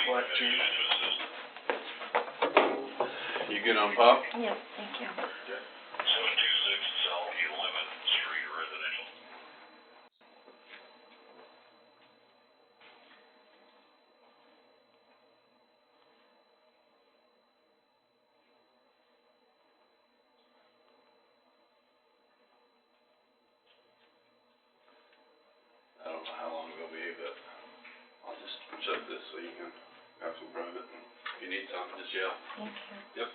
collection. You good on pop? Yep, thank you. 726 South 11th Street Residential. I don't know how long it'll be, but I'll just shut this so you can have some private. If you need something, just yell. Thank you. Yep.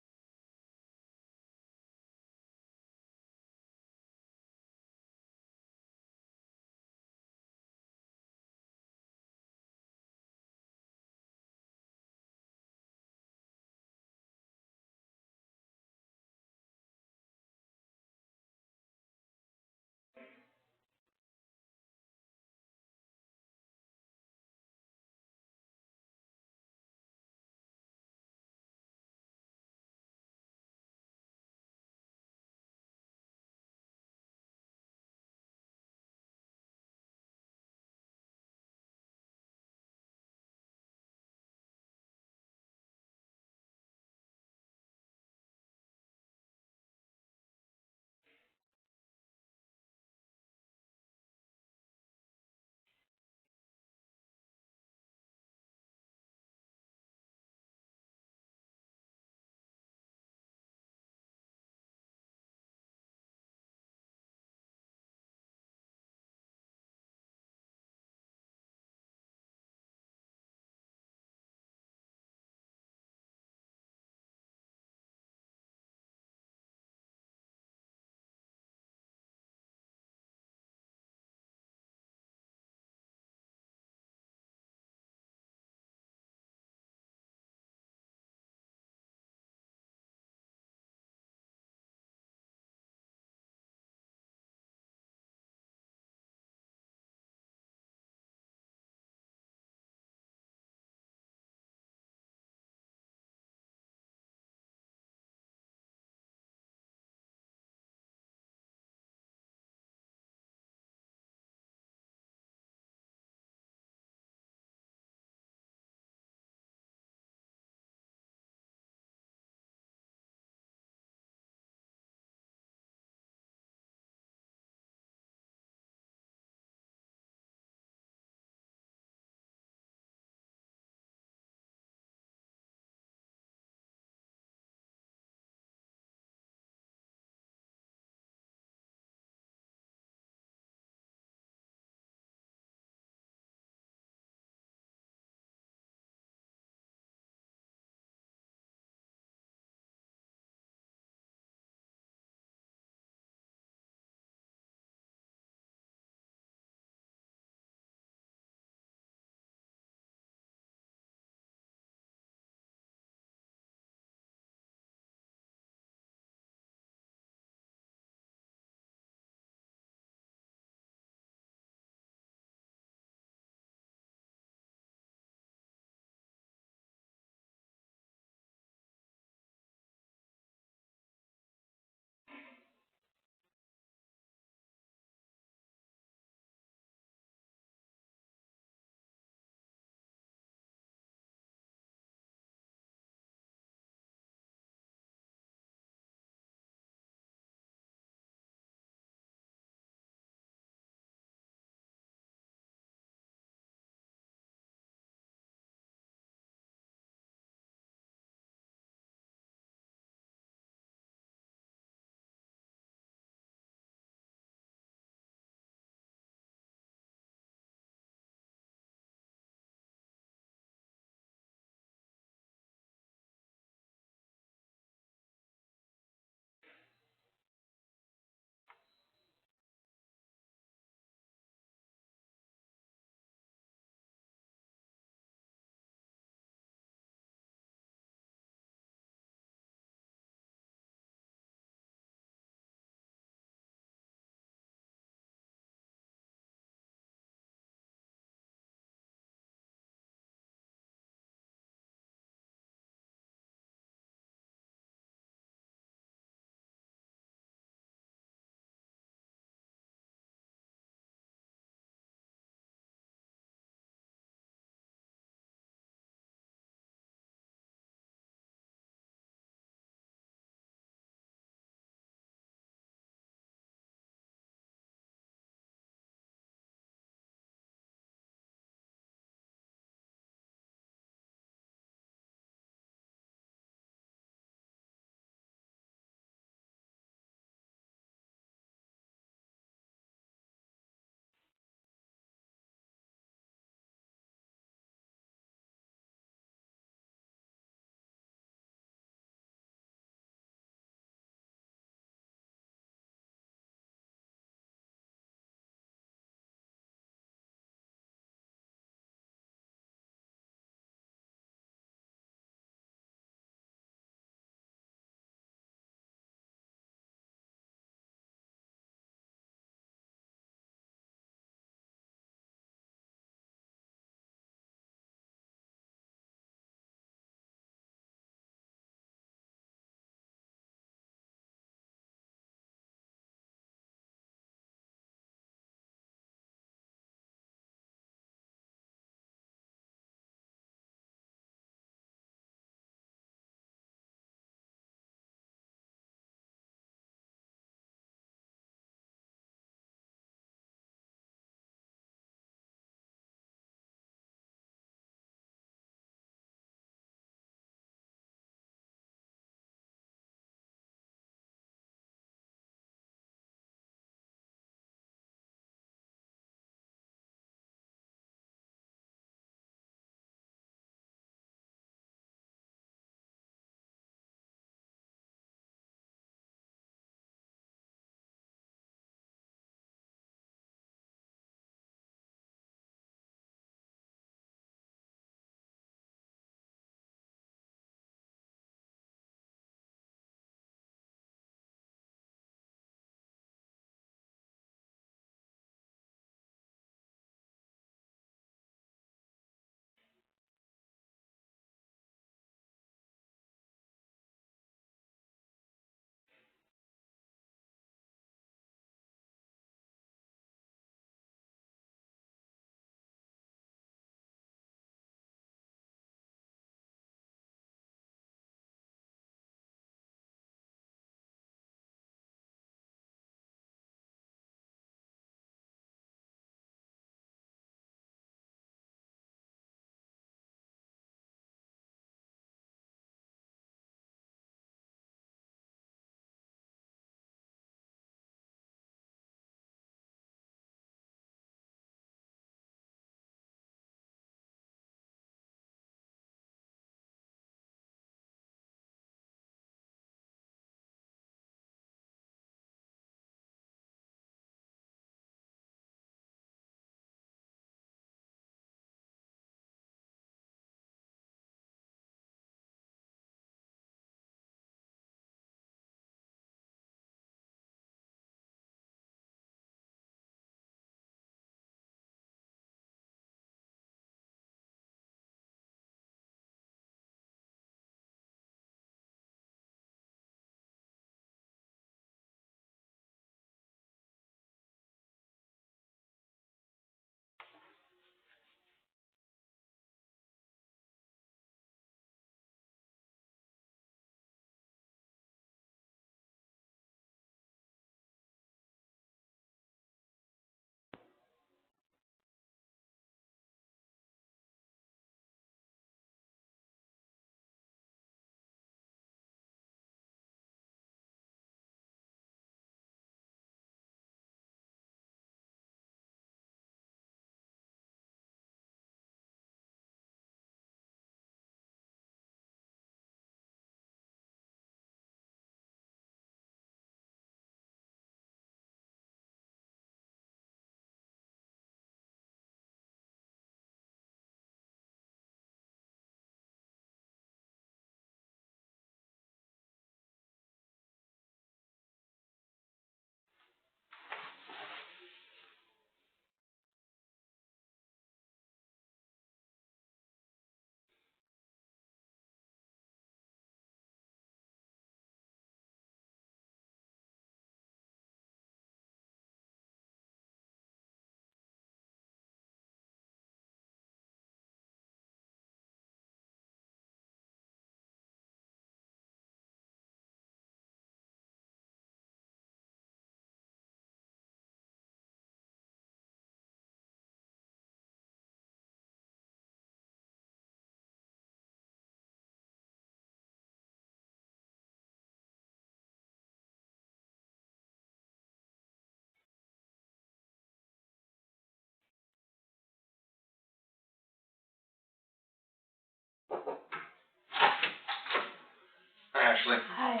Ashley. Hi.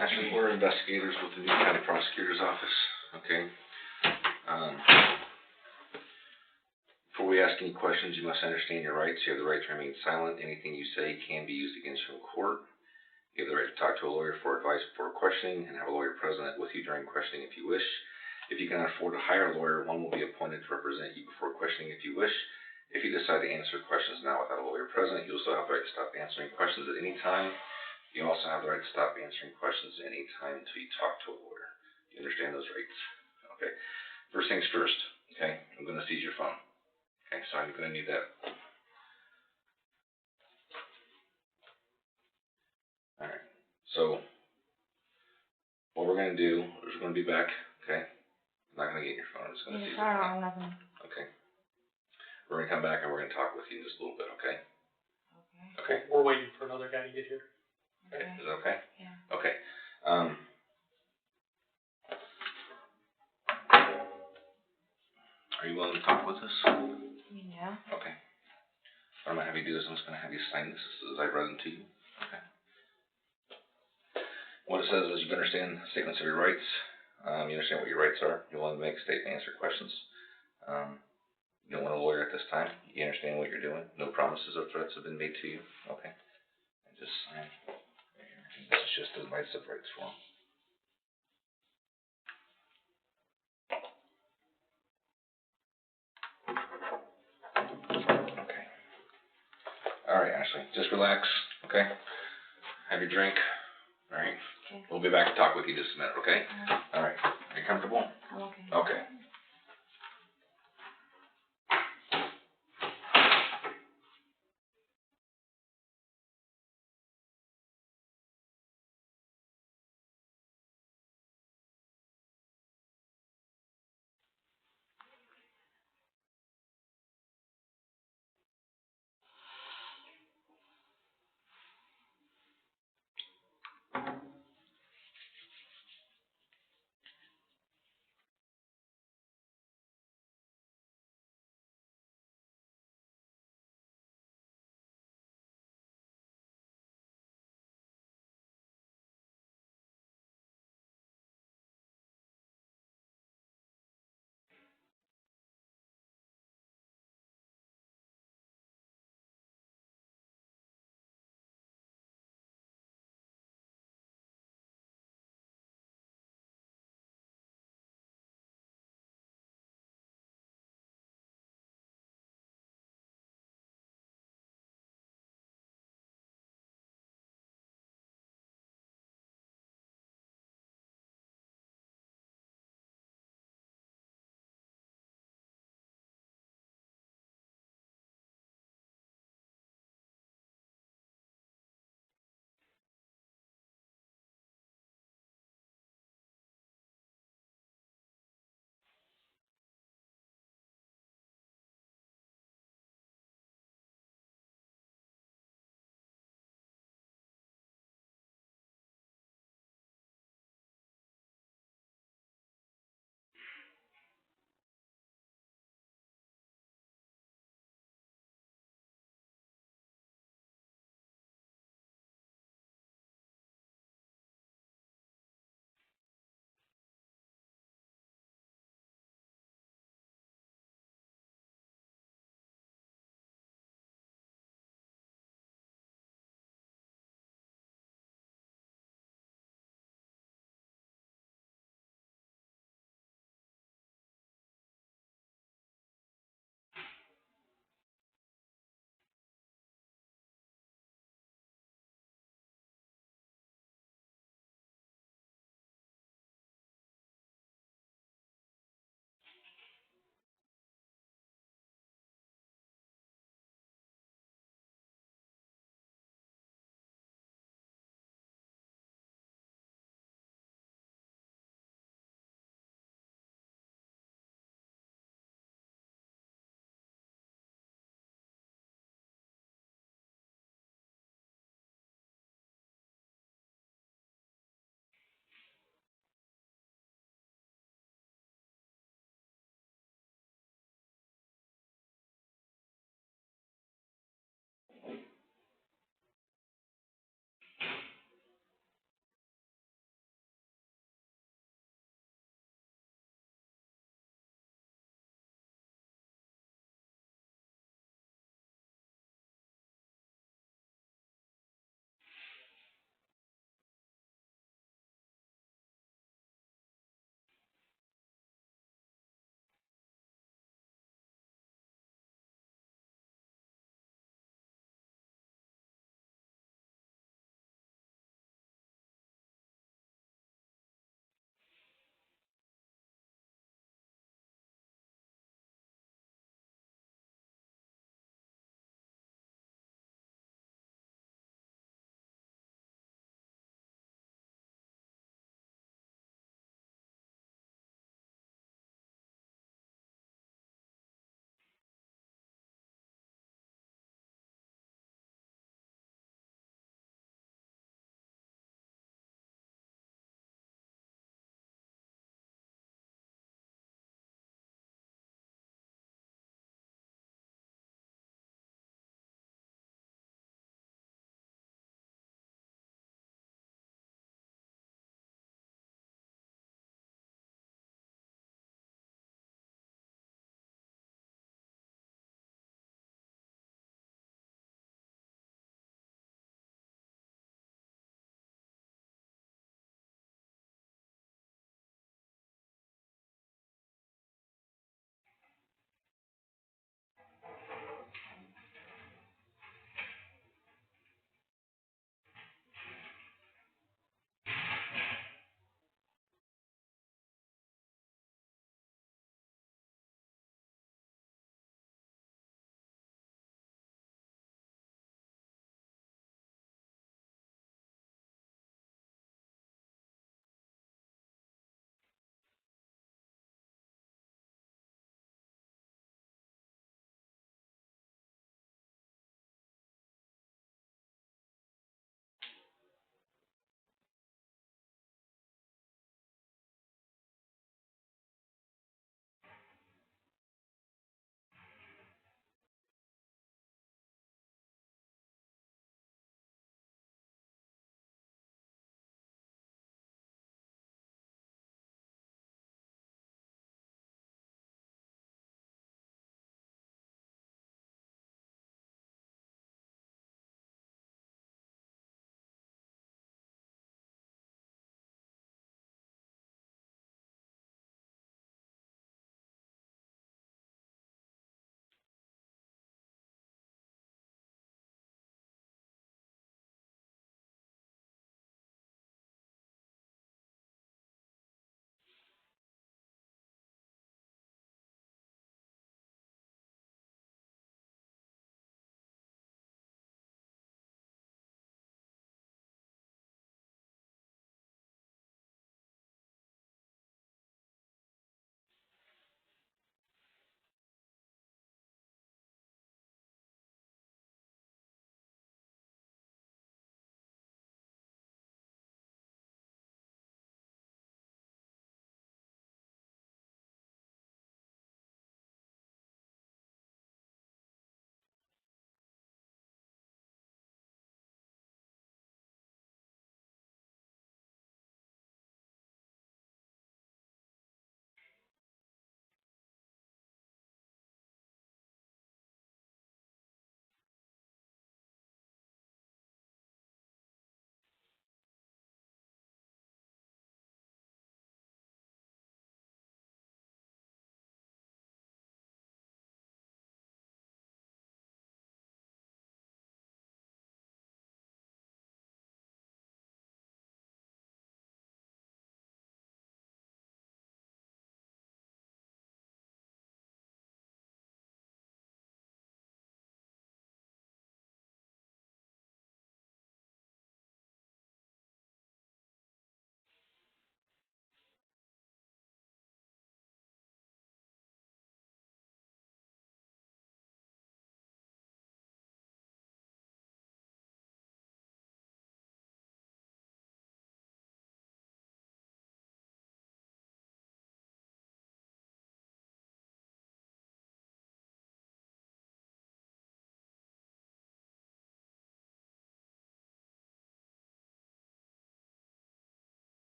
Ashley, we're investigators with the New County Prosecutor's Office, okay? Before we ask any questions, you must understand your rights. You have the right to remain silent. Anything you say can be used against you in court. You have the right to talk to a lawyer for advice before questioning and have a lawyer present with you during questioning if you wish. If you cannot afford to hire a lawyer, one will be appointed to represent you before questioning if you wish. If you decide to answer questions now without a lawyer present, you also have the right to stop answering questions at any time. You also have the right to stop answering questions at any time until you talk to a lawyer. You understand those rights? Okay. First things first, okay? I'm going to seize your phone. Okay, so I'm going to need that. Alright, so what we're going to do is we're going to be back, okay? I'm not going to get your phone, I'm just going to seize your phone. Nothing. Okay. We're going to come back and we're going to talk with you in just a little bit, okay? Okay. Okay. We're waiting for another guy to get here. Okay. Is that okay? Yeah. Okay. Are you willing to talk with us? Yeah. Okay. What I'm going to have you do is I'm just going to have you sign this as I read them to you. Okay. What it says is you understand statements of your rights. You understand what your rights are. You're willing to make a statement, answer questions. You don't want a lawyer at this time. You understand what you're doing. No promises or threats have been made to you. Okay. And just sign. This is just a rights of rights form. Okay. All right, Ashley. Just relax. Okay. Have your drink. All right. Okay. We'll be back to talk with you in just a minute. Okay. All right. Are you comfortable? I'm okay. Okay.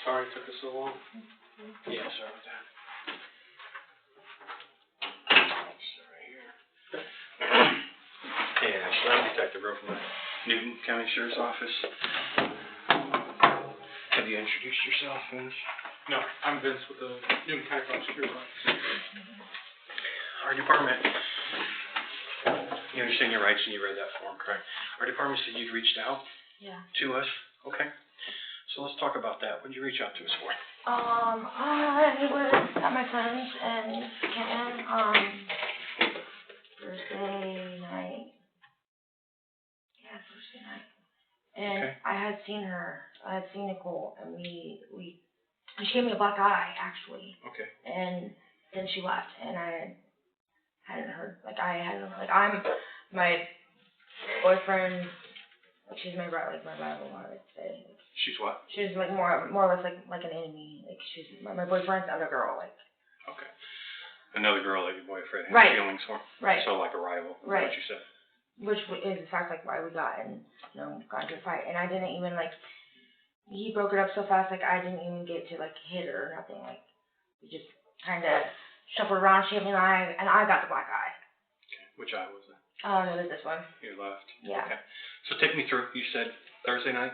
Sorry it took us so long. Yeah, sorry about that. Right here. Yeah, Lie Detective Bro from the Newton County Sheriff's Office. Have you introduced yourself, Vince? No, I'm Vince with the Newton County Prosecutor's Office. Our department, you understand your rights and you read that form, correct? Our department said you'd reached out Yeah. to us. Okay. So let's talk about that. What did you reach out to us for? I was at my friend's in Kentland, Thursday night. Yeah, Thursday night. And Okay. I had seen her. I had seen Nicole, and she gave me a black eye, actually. Okay. And then she left, and I hadn't heard, I'm my boyfriend, she's my rival, I would say. She's what? She's like more or less like an enemy. Like she's my boyfriend's other girl, like. Okay. Another girl that your boyfriend has Right. feelings for? Right. So like a rival, Right. what you said. Which is in fact like why we got into a fight, and I didn't even he broke it up so fast, like I didn't even get to hit her or nothing, like we just kind of shuffled around, she hit me in the eye, and I got the black eye. Okay. Which eye was it? It was this one. Your left? Yeah. Okay. So take me through, you said Thursday night?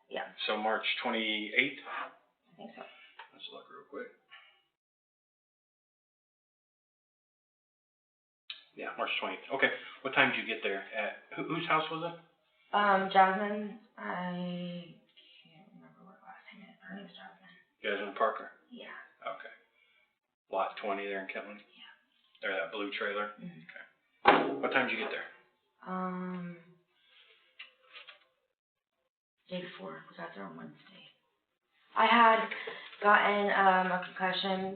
Yeah. So March 28th? I think so. Let's look real quick. Yeah, March 20th. Okay. What time did you get there? At whose house was it? Jasmine, I can't remember what last name is. Her name's Jasmine. Jasmine Parker? Yeah. Okay. Lot 20 there in Kentland? Yeah. There, that blue trailer? Mm-hmm. Okay. What time did you get there? Day before. We got there on Wednesday. I had gotten a concussion.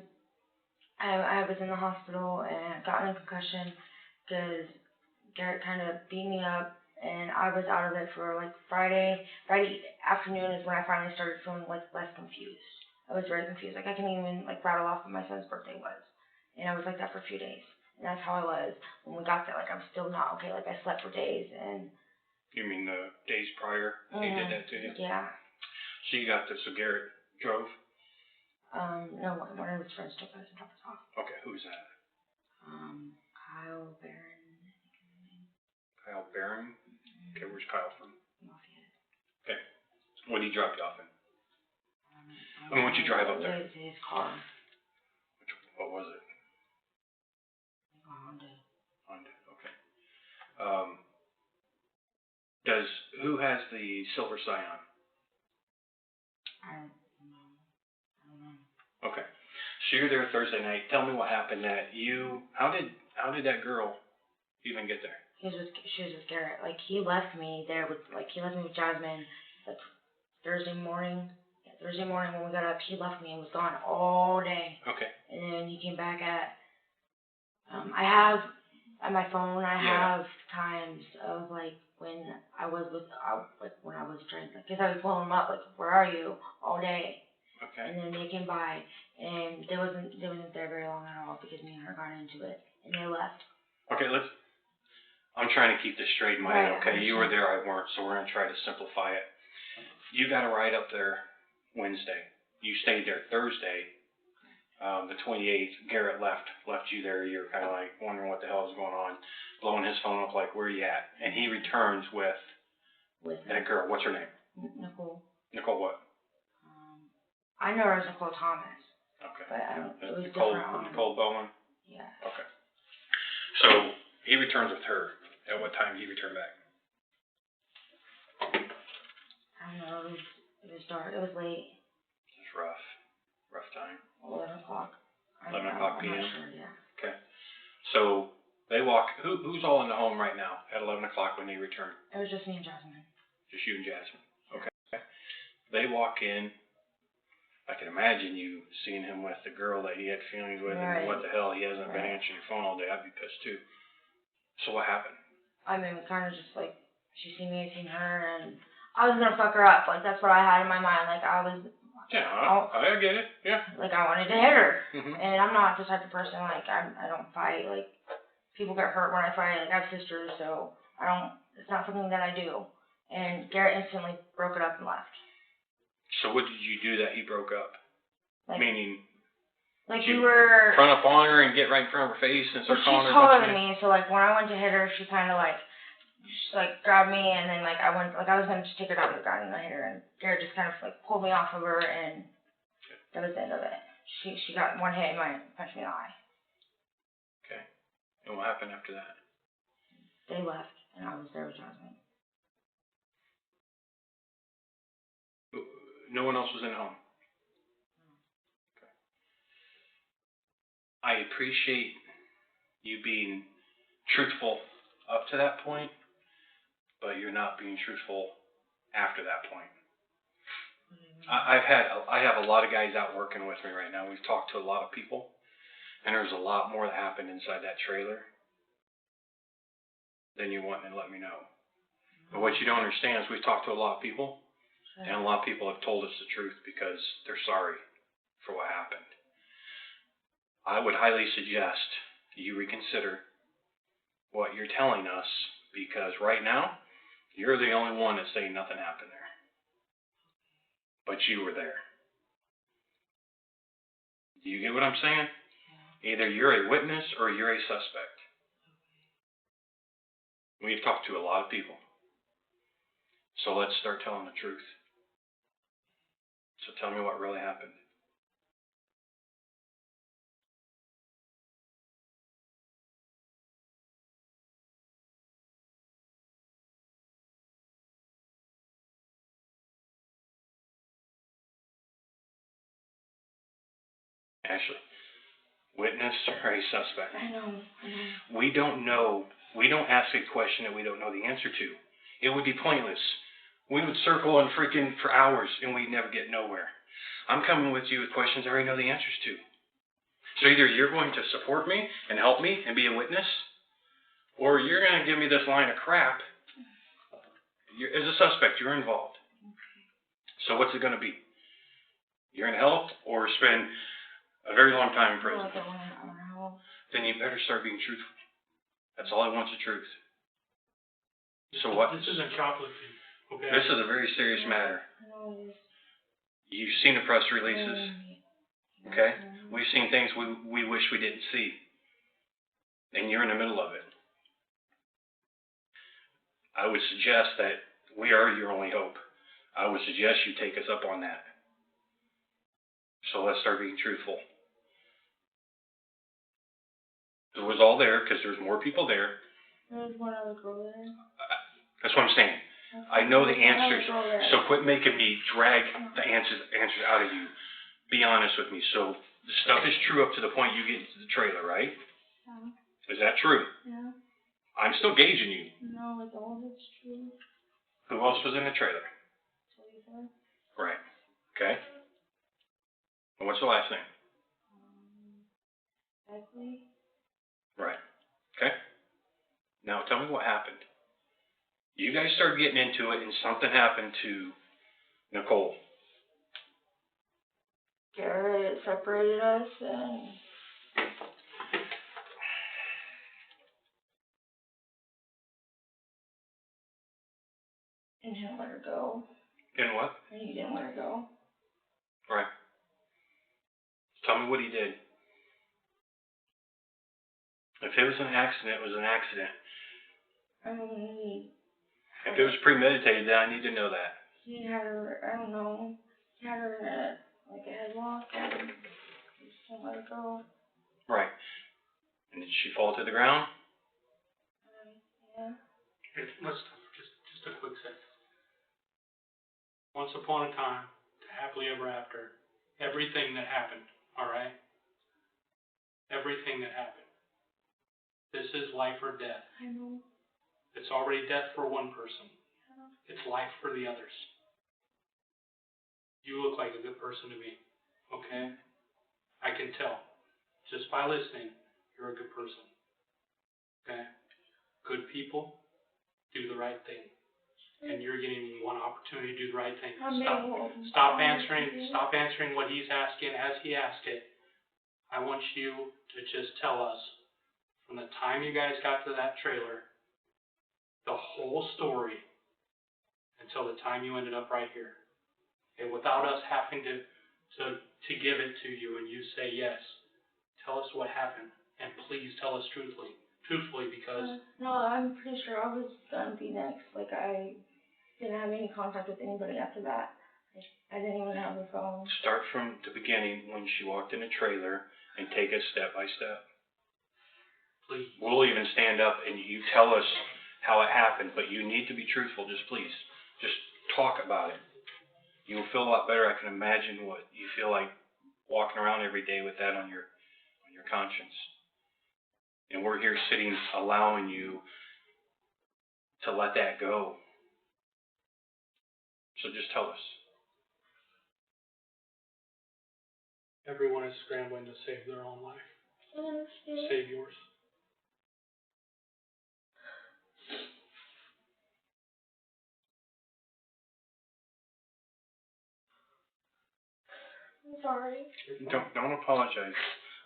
I was in the hospital and gotten a concussion because Garitt kind of beat me up, and I was out of it for Friday afternoon is when I finally started feeling less confused. I was very confused. I couldn't even rattle off when my son's birthday was, and I was like that for a few days. And that's how I was when we got there. I was still not okay. I slept for days and. You mean the days prior they did that to you? Yeah. So you got this, so Garitt drove? No, one of his friends took us and dropped us off. Okay, who's that? Kyle Barron. Kyle Barron? Mm-hmm. Okay, where's Kyle from? Lafayette. Okay. What did he drop you off in? What'd you drive up there? His car. What was it? A Honda. Honda, okay. Who has the silver Scion? I don't know. Okay. So you're there Thursday night. Tell me what happened how did that girl even get there? She was with Garitt. He left me there with Jasmine Thursday morning. Yeah, Thursday morning when we got up, he left me and was gone all day. Okay. And then he came back at I have on my phone have times of when I was when I was trying, because I was pulling them up, where are you, all day. Okay. And then they came by, and they wasn't there very long at all because me and her got into it, and they left. Okay, I'm trying to keep this straight in my head, okay? You were there, I weren't, so we're going to try to simplify it. You got a ride up there Wednesday. You stayed there Thursday, the 28th. Garitt left you there. You're kind of wondering what the hell is going on, blowing his phone up where are you at? And he returns with that girl. What's her name? Nicole. Nicole what? I know her as Nicole Thomas. Okay. But I don't. It was Nicole, different. Nicole Bowen. Yeah. Okay. So he returns with her. At what time did he return back? I don't know. It was dark. It was late. It was rough time. 11 o'clock. 11 o'clock p.m. I'm not sure. Yeah. Okay. So they walk. Who's all in the home right now at 11 o'clock when they return? It was just me and Jasmine. Just you and Jasmine. Okay. They walk in. I can imagine you seeing him with the girl that he had feelings with, and what the hell, he hasn't been answering your phone all day. I'd be pissed too. So what happened? I mean, kind of just she seen me, I seen her, and I was gonna fuck her up. That's what I had in my mind. I was. Yeah, I get it. Yeah. I wanted to hit her, Mm-hmm. and I'm not the type of person I don't fight. People get hurt when I fight. I have sisters, so I don't. It's not something that I do. And Garitt instantly broke it up and left. So what did you do that he broke up? Like, Meaning, like you you were. run up on her and get right in front of her face and Well, start she's calling her a taller bunch of than names? me, so like when I went to hit her, she kind of like, just like grabbed me, and then like I was gonna just take her down to the ground and I hit her, and Garitt just kind of like pulled me off of her, and that was the end of it. She got one hit and punched me in the eye. Okay. And what happened after that? They left, and I was there with Jasmine. No one else was in home. Okay. I appreciate you being truthful up to that point, but you're not being truthful after that point. I have a lot of guys out working with me right now. We've talked to a lot of people, and there's a lot more that happened inside that trailer than you want to let me know. But what you don't understand is we've talked to a lot of people, and a lot of people have told us the truth because they're sorry for what happened. I would highly suggest you reconsider what you're telling us, because right now, you're the only one that's saying nothing happened there. But you were there. Do you get what I'm saying? Either you're a witness or you're a suspect. We've talked to a lot of people. So let's start telling the truth. So tell me what really happened. Ashley, witness or a suspect? I know. We don't know. We don't ask a question that we don't know the answer to. It would be pointless. We would circle and freaking for hours and we'd never get nowhere. I'm coming with you with questions I already know the answers to. So either you're going to support me and help me and be a witness, or you're going to give me this line of crap. As a suspect, you're involved. So what's it going to be? You're going to help or spend a very long time in prison? Then you better start being truthful. That's all I want is the truth. So what? This isn't shoplifting, okay? This is a very serious matter. You've seen the press releases, okay? We've seen things we wish we didn't see. And you're in the middle of it. I would suggest that we are your only hope. I would suggest you take us up on that. So let's start being truthful. It was all there because there's more people there. There's one other girl there. That's what I'm saying. I know the answers, so quit making me drag the answers out of you. Be honest with me. So the stuff is true up to the point you get into the trailer, right? Yeah. Is that true? Yeah. I'm still gauging you. No, like all of it's true. Who else was in the trailer? Talitha. Right. Okay. And what's the last name? Beckley. Right. Okay. Now tell me what happened. You guys started getting into it and something happened to Nicole. Garitt separated us and he didn't let her go. And what? And he didn't let her go. Right. Tell me what he did. If it was an accident, it was an accident. If it was premeditated, then I need to know that. He had her, I don't know, he had her in a headlock and he just didn't let her go. Right. And did she fall to the ground? Yeah. Here, let's stop for just a quick second. Once upon a time, happily ever after, everything that happened, alright? Everything that happened. This is life or death. I know. It's already death for one person. It's life for the others. You look like a good person to me, okay? I can tell. Just by listening, you're a good person. Okay? Good people do the right thing. And you're getting one opportunity to do the right thing. Stop answering what he's asking as he asked it. I want you to just tell us, from the time you guys got to that trailer, the whole story until the time you ended up right here. And without us having to give it to you and you say yes, tell us what happened, and please tell us truthfully, because... No, I'm pretty sure I was gonna be next. Like, I didn't have any contact with anybody after that. I didn't even have a phone. Start from the beginning when she walked in the trailer and take us step by step. Please. We'll even stand up and you tell us how it happened, but you need to be truthful. Just please, just talk about it. You'll feel a lot better. I can imagine what you feel like walking around every day with that on your conscience. And we're here sitting, allowing you to let that go. So just tell us. Everyone is scrambling to save their own life. Save yours. I'm sorry. Don't apologize.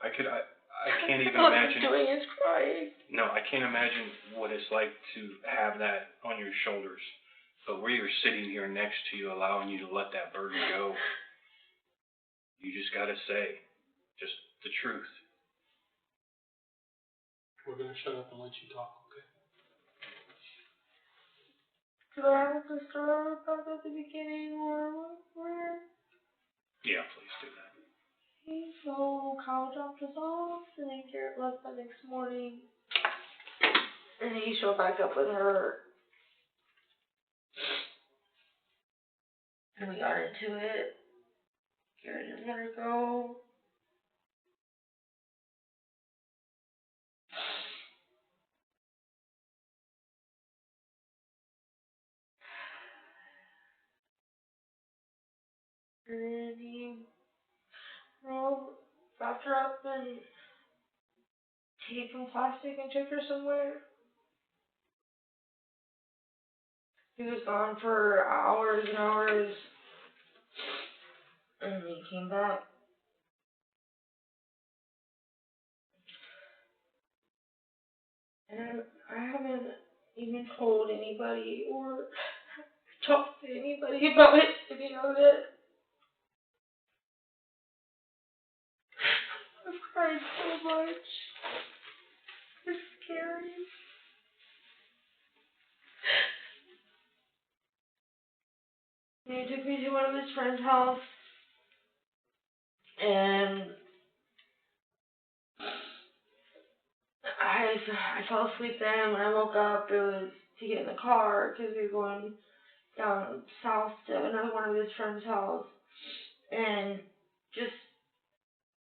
I can't even All imagine. I'm doing is crying. No, I can't imagine what it's like to have that on your shoulders. But we are sitting here next to you, allowing you to let that burden go. You just gotta say, just the truth. We're gonna shut up and let you talk, okay? Do I have to start back at the beginning or where? Yeah, please do that. Okay, so Kyle dropped us off, and then Garitt left the next morning. And he showed back up with her. And we got into it. Garitt didn't let her go. And then he wrapped her up in tape and plastic and took her somewhere. He was gone for hours and hours. And then he came back. And I haven't even told anybody or talked to anybody about it, any of it. I've cried so much. It's scary. And he took me to one of his friend's house, and I fell asleep then. When I woke up, it was to get in the car because we were going down south to another one of his friend's house, and just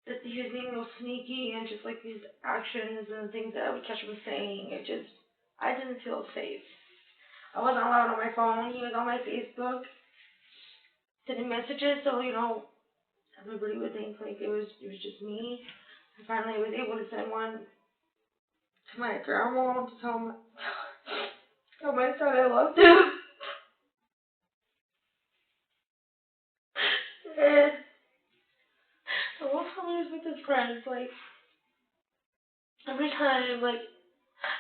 that he was being real sneaky, and just like his actions and things that I would catch him saying, I didn't feel safe. I wasn't allowed on my phone. He was on my Facebook sending messages, so everybody would think like it was just me. I finally was able to send one to my grandma to tell my son I loved him. And the whole time I was with his friends, like every time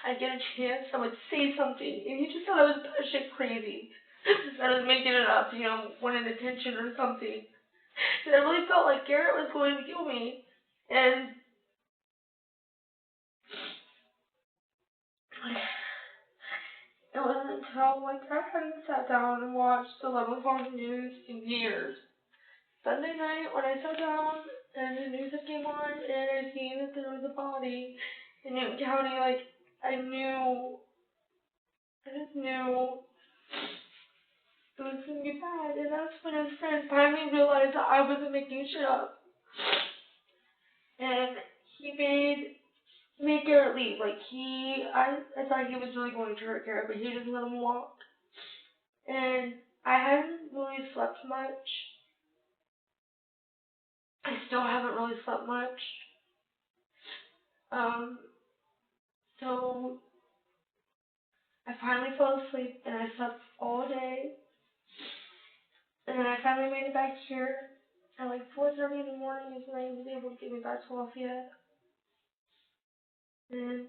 I'd get a chance, I would say something, and he just thought I was batshit crazy. That I was making it up, wanted attention or something. And I really felt like Garitt was going to kill me. And it wasn't until I hadn't sat down and watched the 11 o'clock news in years. Sunday night when I sat down and the news came on and I seen that there was a body in Newton County, I just knew it was going to be bad. And that's when his friends finally realized that I wasn't making shit up. And he made Garitt leave. I thought he was really going to hurt Garitt, but he just let him walk. And I hadn't really slept much. I still haven't really slept much. So I finally fell asleep and I slept all day. And then I finally made it back here at 4:30 in the morning, and I was able to get me back to Lafayette. And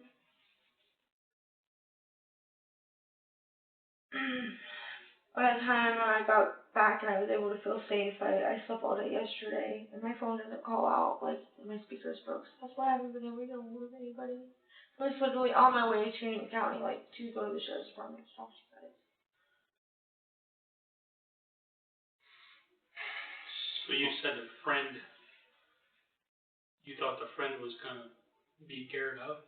by the time I got back and I was able to feel safe, I slept all day yesterday, and my phone doesn't call out, like, my speaker's broke. So that's why I haven't been able to get ahold of anybody. I was literally on my way to Newton County, like, to go to the sheriff's department to talk to you guys. So you said a friend, you thought the friend was gonna beat Garitt up?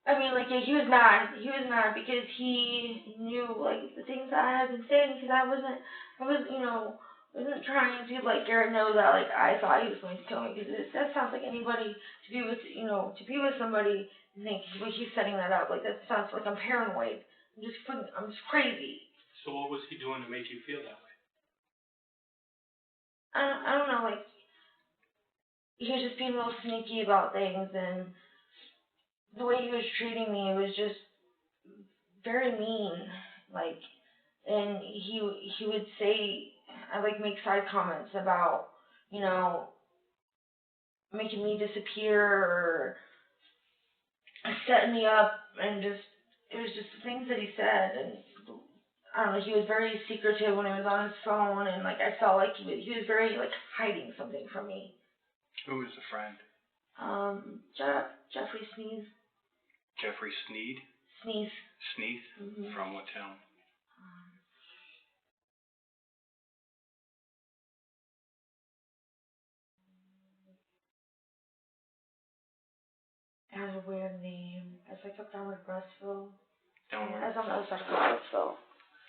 I mean, like, yeah, he was mad because he knew, like, the things that I had been saying, because I wasn't trying to let Garitt know that, like, I thought he was going to kill me, because that sounds like anybody to be with somebody and think, like, he's setting that up, like, that sounds like I'm paranoid. I'm just crazy. So what was he doing to make you feel that way? I don't know, like, he was just being real sneaky about things, and the way he was treating me was just very mean, like, and he would say, I like make side comments about, making me disappear or setting me up, and it was just the things that he said, and I don't know, he was very secretive when he was on his phone, and like, I felt like he was very, like, hiding something from me. Who was the friend? Jeffrey Sneeze. Jeffrey Sneed? Sneeze. Sneath? Mm-hmm. From what town? It has a weird name. It's like up down with Russville. Down where? It's on the other side of Russville.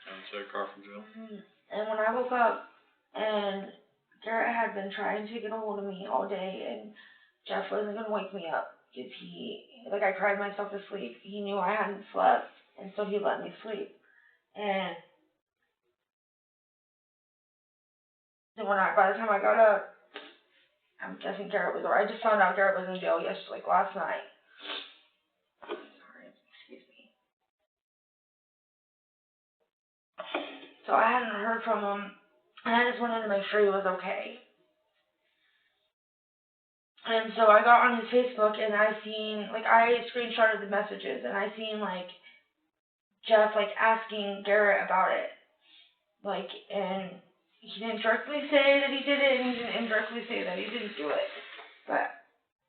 Down Carpenterville? Mm-hmm. And when I woke up, and Garitt had been trying to get a hold of me all day, and Jeff wasn't going to wake me up, because I cried myself to sleep. He knew I hadn't slept, and so he let me sleep. And then by the time I got up, I'm guessing Garitt was alright. I just found out Garitt was in jail last night. Sorry, excuse me. So I hadn't heard from him, and I just wanted to make sure he was okay. And so I got on his Facebook, and I screenshotted the messages, and I seen, like, Jeff, like, asking Garitt about it. Like, and he didn't directly say that he did it, and he didn't indirectly say that he didn't do it. But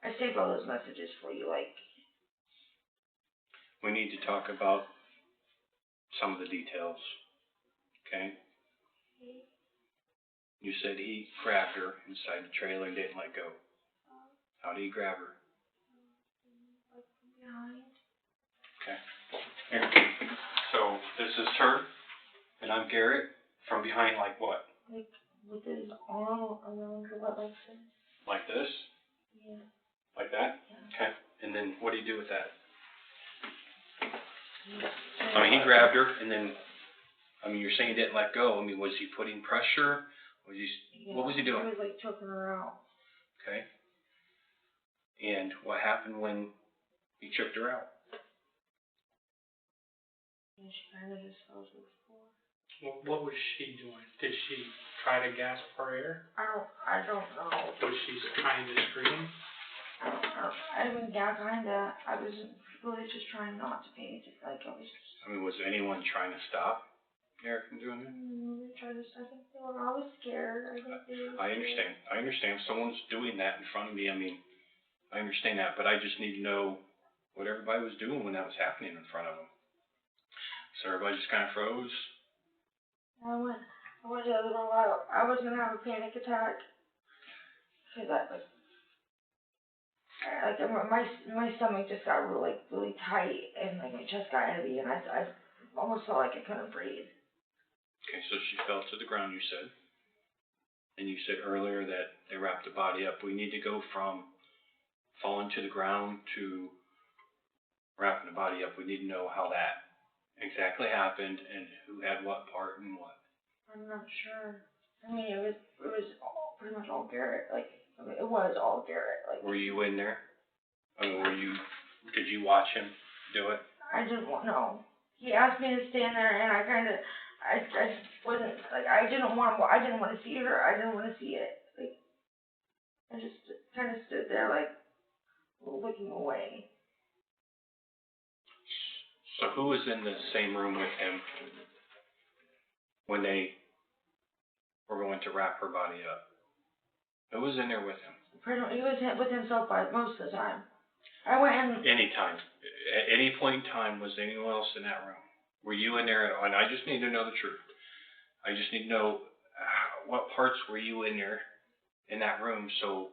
I saved all those messages for you, like. We need to talk about some of the details, okay? You said he grabbed her inside the trailer and didn't let go. How did he grab her? Behind. Okay. Here. So this is her, and I'm Garitt. From behind, like what? Like, with his arm around her, what, like this? Like this? Yeah. Like that? Yeah. Okay. And then what do you do with that? I mean, he grabbed her, and then, I mean, you're saying he didn't let go. I mean, was he putting pressure? What was he doing? He was, like, choking her out. Okay. And what happened when he choked her out? And she kind of just fell to the floor. What was she doing? Did she try to gasp for air? I don't know. Was she trying to scream? I don't know. I mean, yeah, kinda. I was really just trying not to pay attention. Like, I was just. I mean, was anyone trying to stop Garitt from doing that? They tried to. I think they were. I was scared. I think they were. I understand. I understand. If someone's doing that in front of me, I mean, I understand that, but I just need to know what everybody was doing when that was happening in front of them. So everybody just kind of froze. I went to the other room. I was gonna have a panic attack. Cause my stomach just got really tight, and like my chest got heavy, and I almost felt like I couldn't breathe. Okay, so she fell to the ground, you said. And you said earlier that they wrapped the body up. We need to go from falling to the ground to wrapping the body up. We need to know how that exactly happened and who had what part and what. I'm not sure. I mean, it was pretty much all Garitt. Like, I mean, it was all Garitt. Like. Were you in there? I mean, did you watch him do it? I didn't want, no. He asked me to stand there, and I just wasn't, like, I didn't want to see her. I didn't want to see it. Like, I just kind of stood there, like, looking away. So who was in the same room with him when they were going to wrap her body up? Who was in there with him? He was with himself most of the time. I went in. Anytime. At any point in time, was anyone else in that room? Were you in there? And I just need to know the truth. I just need to know what parts were you in there, in that room, so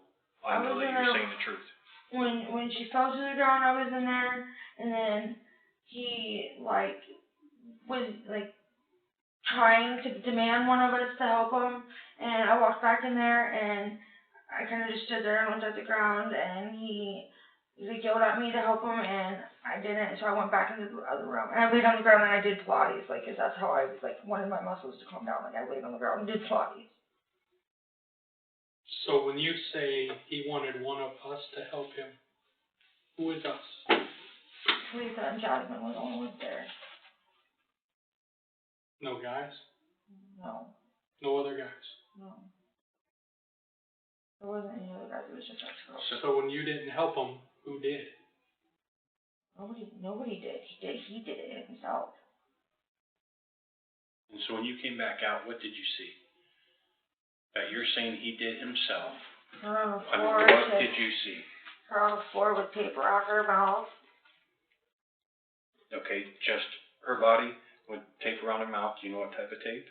I know that you're saying the truth. When she fell to the ground, I was in there, and then he was trying to demand one of us to help him, and I walked back in there, and I kind of just stood there and looked at the ground, and he yelled at me to help him, and I didn't, so I went back into the other room, and I laid on the ground and I did Pilates, cause that's how I wanted my muscles to calm down, I laid on the ground and did Pilates. So when you say he wanted one of us to help him, who is us? Talitha and Jasmine were the only ones there. No guys? No. No other guys? No. There wasn't any other guys, it was just us girls. So when you didn't help him, who did? Nobody did. He did it himself. And so when you came back out, what did you see? That you're saying he did himself. Her on the floor. What did you see? Her on the floor with tape around her mouth. Okay, just her body with tape around her mouth. Do you know what type of tape?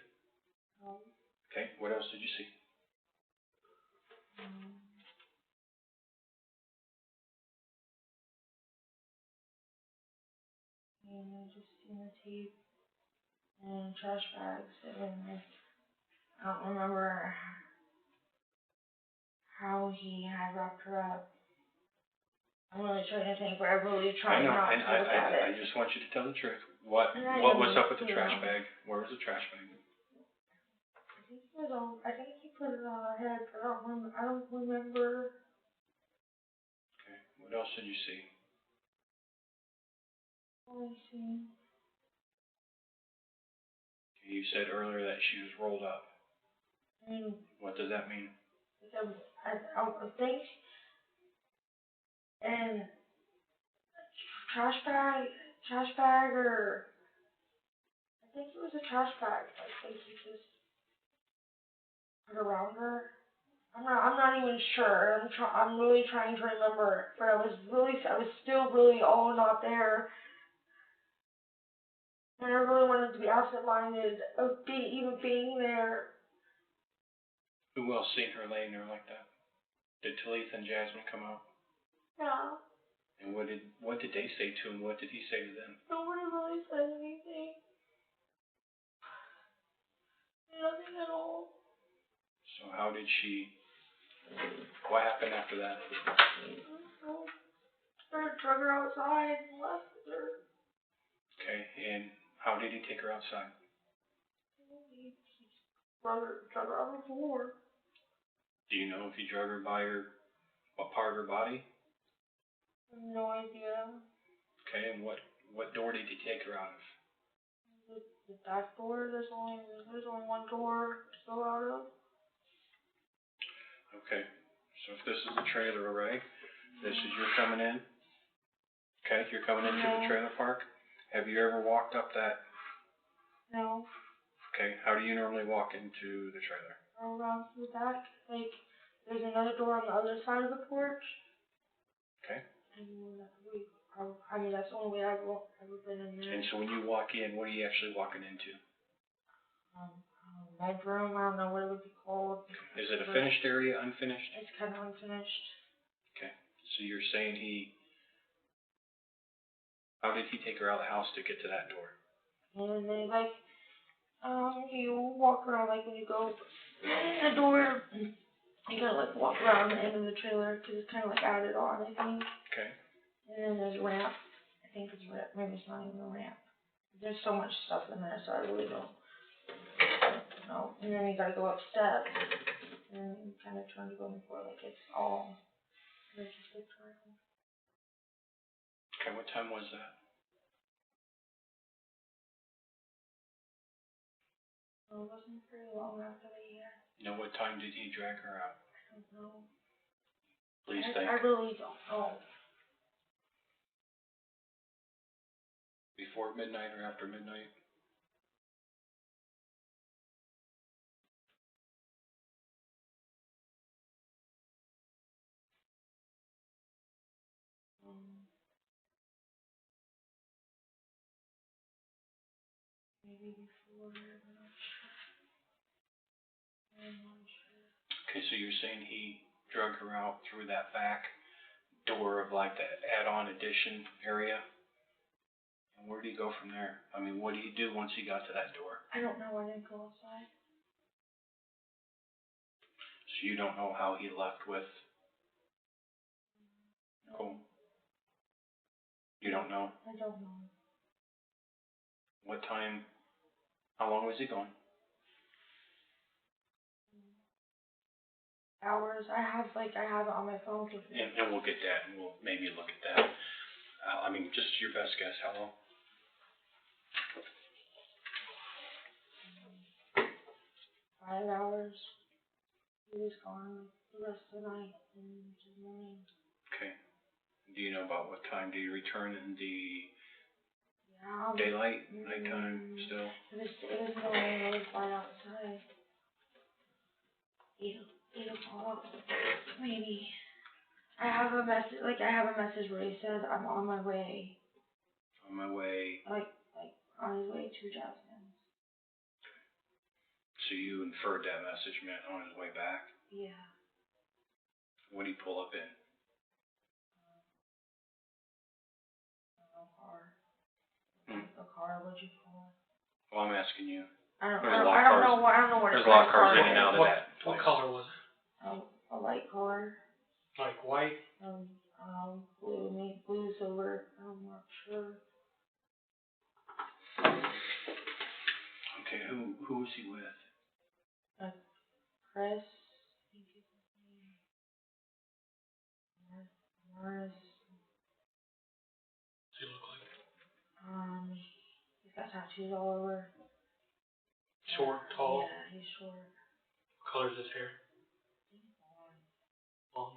Okay, what else did you see? And just in the tape and trash bags, and I don't remember how he had wrapped her up. I'm really trying to think, but I really tried not to look at it. I just want you to tell the truth. What was up with the trash bag? Where was the trash bag? I think he put it on her head, but I don't remember. Okay, what else did you see? Let me see. Okay, you said earlier that she was rolled up. What does that mean? I think, and trash bag, or I think it was a trash bag. I think he just put around her. I'm not even sure. I'm really trying to remember, but I was still really all not there. And I really wanted to be absent-minded of even being there. Who else seen her laying there like that? Did Talitha and Jasmine come out? Yeah. And what did they say to him? What did he say to them? Nobody really said anything. Nothing at all. So how did she? What happened after that? I drug her outside and left with her. Okay, and how did he take her outside? He drug her on the floor. Do you know if he drug her by what part of her body? I have no idea. Okay, and what door did he take her out of? The back door. There's only one door to go out of. Okay, so if this is the trailer array, this is you're coming in. Okay, you're coming into the trailer park. Have you ever walked up that? No. Okay, how do you normally walk into the trailer? Around to the back. There's another door on the other side of the porch. Okay. And that's the only way I've ever been in there. And so when you walk in, what are you actually walking into? Bedroom. I don't know what it would be called. Is it a finished area, unfinished? It's kind of unfinished. Okay, so you're saying how did he take her out of the house to get to that door? And then you walk around when you go in the door. You gotta walk around the end of the trailer because it's kind of added on, I think. Okay. And then there's a ramp. I think it's a ramp. Maybe it's not even a ramp. There's so much stuff in there, so I really don't know. And then you gotta go up steps. And you kind of turn to go before it's all. There's just a triangle. Okay, what time was that? Well, it wasn't very long after the year. You know, what time did he drag her out? I don't know. Please think. I really don't know. Before midnight or after midnight? maybe before, I'm not sure. Okay, so you're saying he drug her out through that back door of like the add-on addition area? And where did he go from there? I mean, what did he do once he got to that door? I don't know, I didn't go outside. So you don't know how he left with Nicole? You don't know? I don't know. What time? How long was he gone? Hours. I have it on my phone. And we'll get that, and we'll maybe look at that. I mean, just your best guess, how long? 5 hours. He was gone the rest of the night and the morning. Okay. Do you know about what time did he return in the Yeah. daylight, nighttime still? It was morning. I was right outside. 8 o'clock, maybe. I have a message where he says, I'm on my way. On my way. Like, on his way to Jasmine. So you inferred that message meant on his way back? Yeah. When did he pull up in? A car, what'd you call it? Well, I'm asking you. I don't There's know what There's a lot of cars in and out of What, that what place. color was it? A light color. Like white? Blue, silver, I'm not sure. Okay, who was he with? Chris, I think is his name. Mars. What's he look like? He's got tattoos all over. Short, tall? Yeah, he's short. What color's his hair? Long.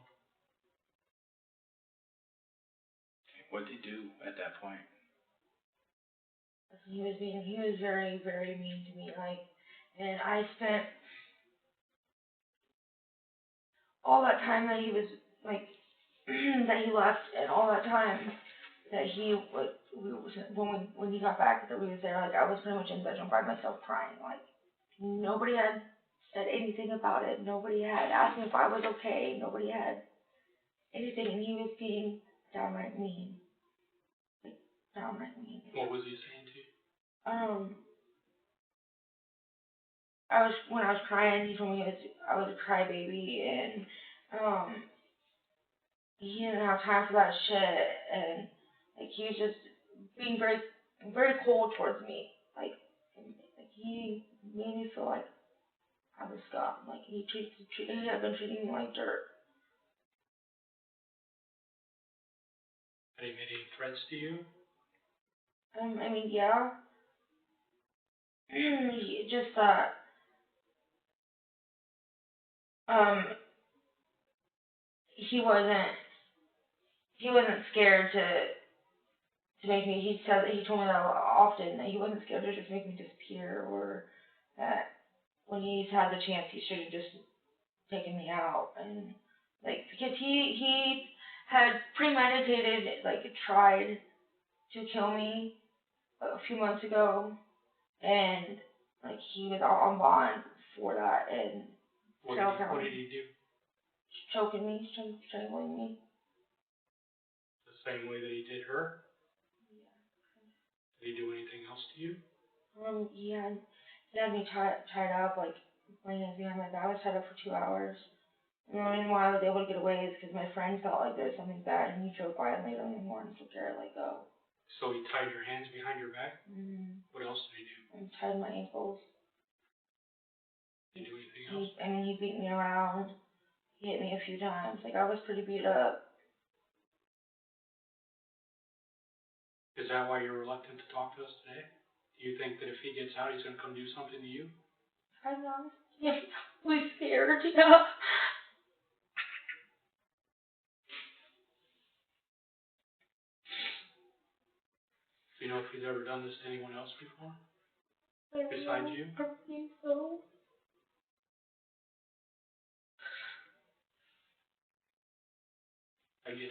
What did he do at that point? He was very, very mean to me, and I spent all that time that he was, that he left, and all that time that he, when he got back, that we was there, I was pretty much in the bedroom by myself crying, nobody had said anything about it, nobody had asked me if I was okay, nobody had anything, and he was being downright mean. Downright mean. What was he saying to you? When I was crying, he told me I was a crybaby, and he didn't have time for that shit, and he was just being very, very cold towards me. He made me feel like I was scum. He had been treating me like dirt. Had he made any threats to you? I mean, yeah. Just he wasn't scared to make me. He told me that often, that he wasn't scared to just make me disappear, or that when he's had the chance, he should have just taken me out, and because he had premeditated, tried to kill me a few months ago, and he was on bond for that, and What did he do? choking me, strangling me. The same way that he did her? Did he do anything else to you? He had me tied up, my hands behind my back. I was tied up for 2 hours. And the reason why I was able to get away is because my friend felt like there was something bad, and he drove by and laid on the horn for Garitt, go. So he tied your hands behind your back? Mm-hmm. What else did he do? And tied my ankles. Did he do anything else? He beat me around. He hit me a few times. I was pretty beat up. Is that why you're reluctant to talk to us today? Do you think that if he gets out, he's going to come do something to you? I'm honestly scared, yeah. Do you know if he's ever done this to anyone else before? Besides you? I think so. I get it.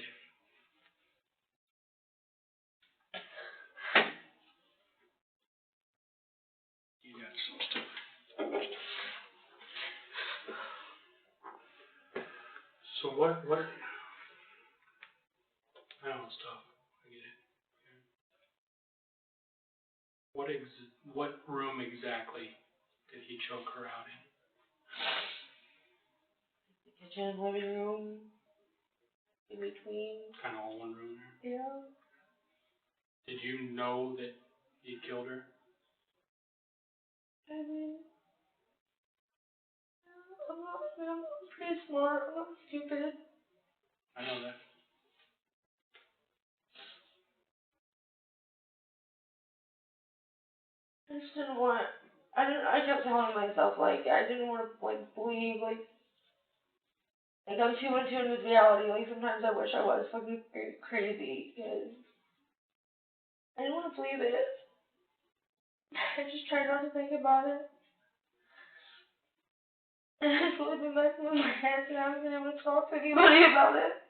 some stuff. So what, I know it's tough, I get it. What room exactly did he choke her out in? Kitchen, living room, in between. Kinda all one room there? Yeah. Did you know that he killed her? I mean, I'm pretty smart. I'm not stupid. I know that. I just didn't want. I kept telling myself like I didn't want to believe like I'm too in tune with reality. Like sometimes I wish I was fucking crazy because I didn't want to believe it. I just tried not to think about it. And it's really been messing with my head and I haven't been able to talk to anybody about it.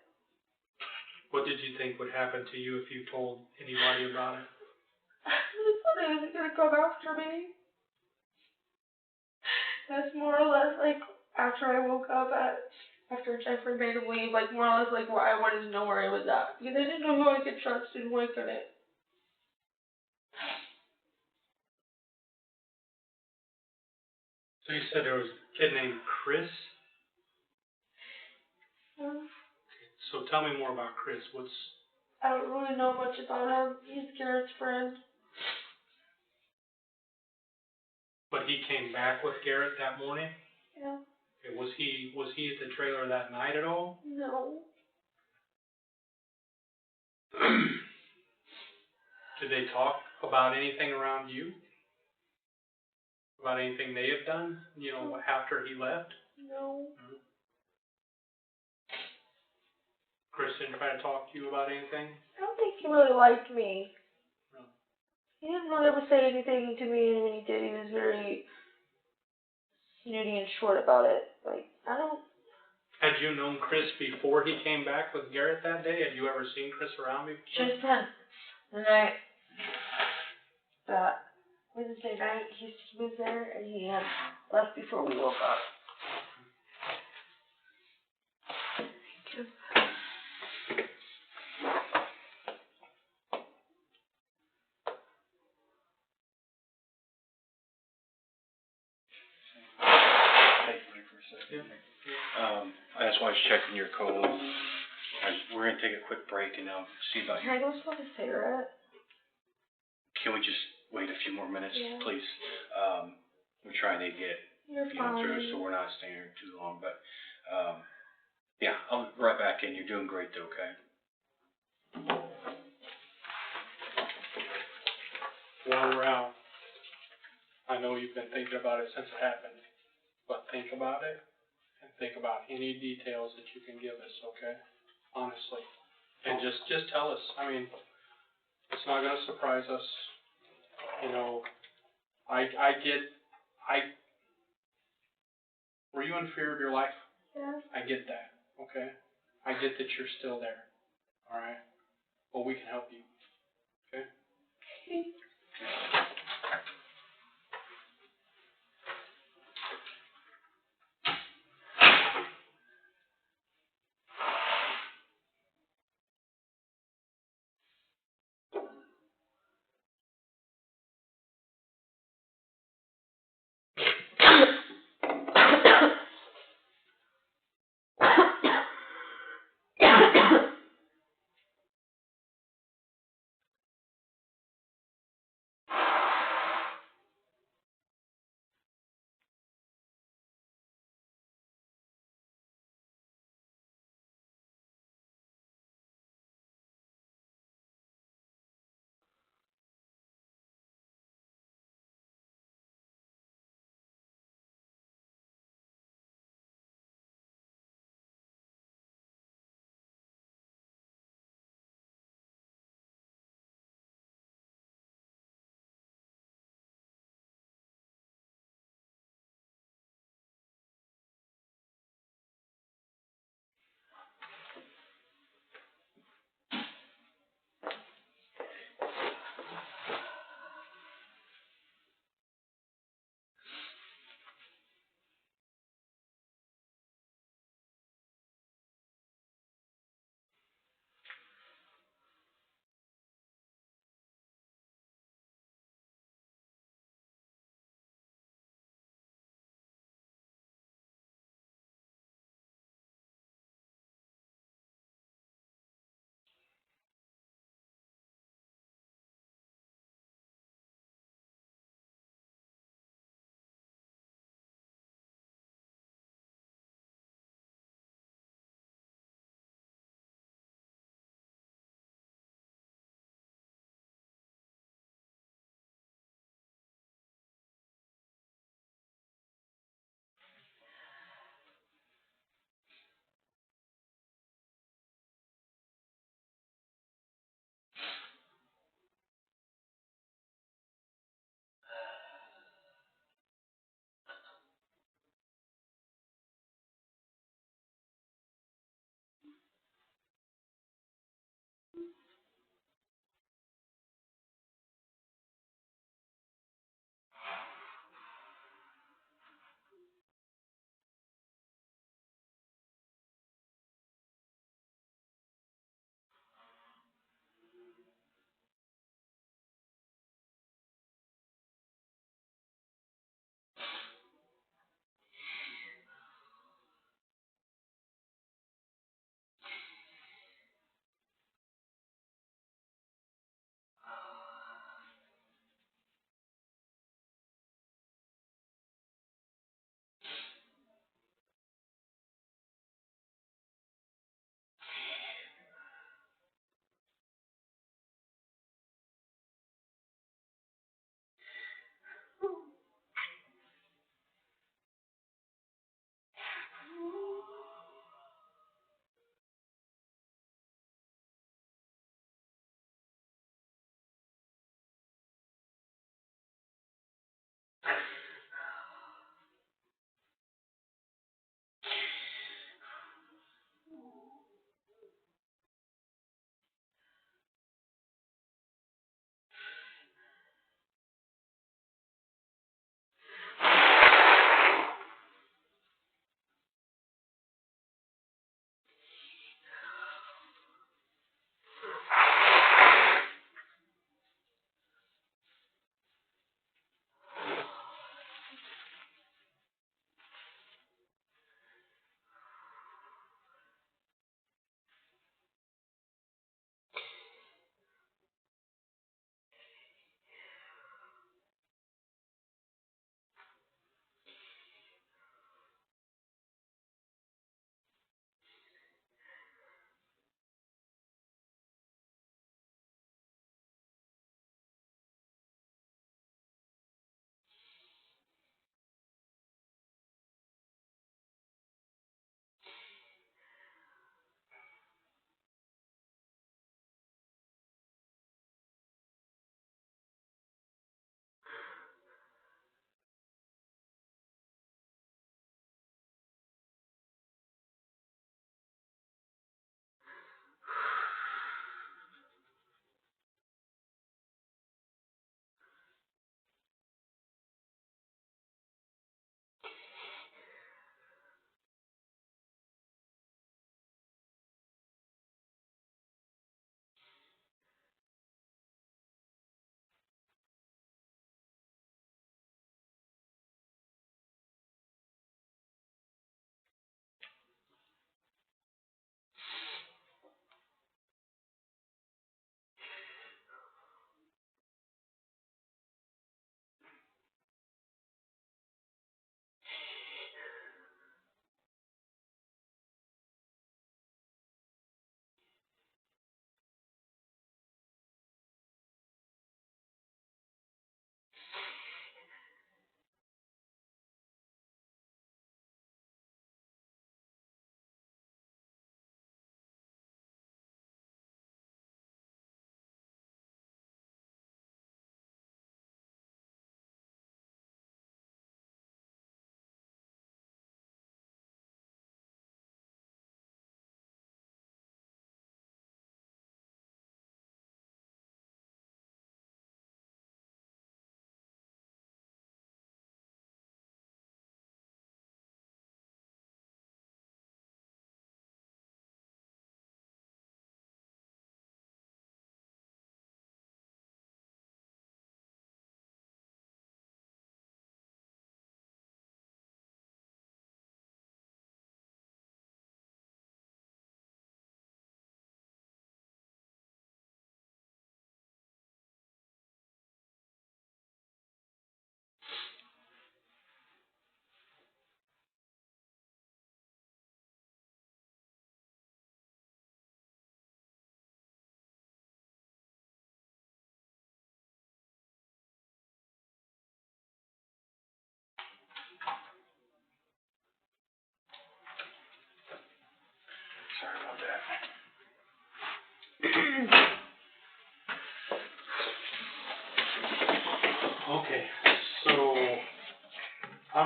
What did you think would happen to you if you told anybody about it? I just thought he was gonna come after me. That's more or less like after I woke up after Jeffrey made him leave, like more or less like why I wanted to know where he was at. Because I didn't know who I could trust and who I couldn't. So you said there was a kid named Chris? So tell me more about Chris. I don't really know much about him. He's Garitt's friend. But he came back with Garitt that morning? Yeah. Okay, was he at the trailer that night at all? No. Did they talk about anything around you? About anything they have done, after he left? No. Chris didn't try to talk to you about anything? I don't think he really liked me. No. He didn't really ever say anything to me, and when he did, he was very snooty and short about it. Like, I don't... Had you known Chris before he came back with Garitt that day? Had you ever seen Chris around before? Just then, the night that Wednesday night, he was there, and he had left before we woke up. Thank you. I just want to check in your code. We're going to take a quick break and see about Can I go smoke a cigarette? Can we just wait a few more minutes, Yeah. please? We're trying to get through, so we're not staying here too long. But yeah, I'll be right back in. You're doing great, though. Okay. While we're out, I know you've been thinking about it since it happened, but think about it and think about any details that you can give us, okay? Honestly. And just tell us. I mean, it's not going to surprise us. Were you in fear of your life? Yeah. I get that, okay? I get that you're still there, all right? But we can help you, okay? Okay.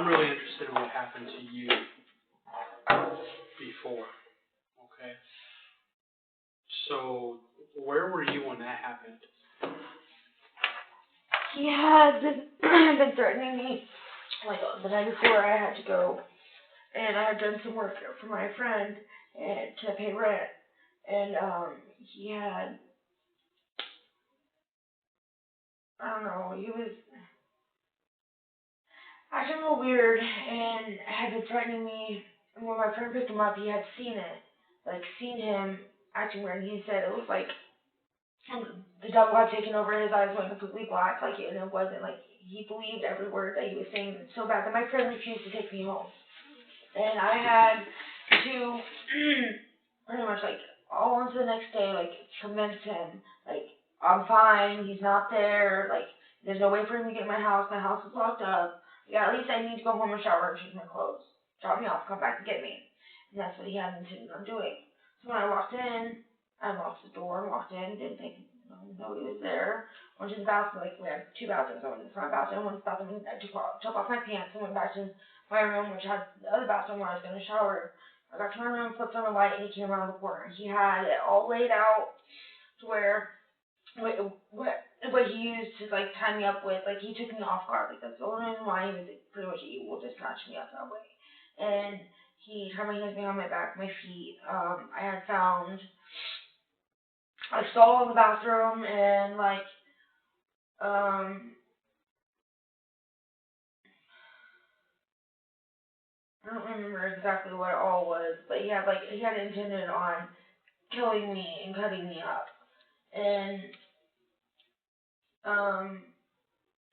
I'm really interested in what happened to you before, okay? So, where were you when that happened? He had been threatening me, like, the night before I had to go, and I had done some work for my friend and to pay rent, and, he had, I don't know, he was acting a little weird, and had been threatening me, and when my friend picked him up, he had seen it, like, seen him acting weird, and he said it was like, the devil had taken over, his eyes went completely black, like, and it wasn't, like, he believed every word that he was saying so bad that my friend refused to take me home. And I had to, pretty much, like, all into the next day, like, convince him, like, I'm fine, he's not there, like, there's no way for him to get in my house is locked up, yeah, at least I need to go home and shower and change my clothes. Drop me off, come back and get me. And that's what he had intended on doing. So when I walked in, I locked the door and walked in, didn't think nobody was there. Went to the bathroom, like, we had two bathrooms. I went to the front bathroom, went to the bathroom, I took off my pants and went back to my room, which had the other bathroom where I was going to shower. I got to my room, flipped on the light, and he came around the corner. He had it all laid out to where what he used to, like, tie me up with, like, he took me off guard. Like, that's the only reason why he was, like, pretty much able to snatch me up that way. And he tied my hands behind my back, my feet. I had found a stall in the bathroom, and, like, I don't remember exactly what it all was, but he had intended on killing me and cutting me up. And,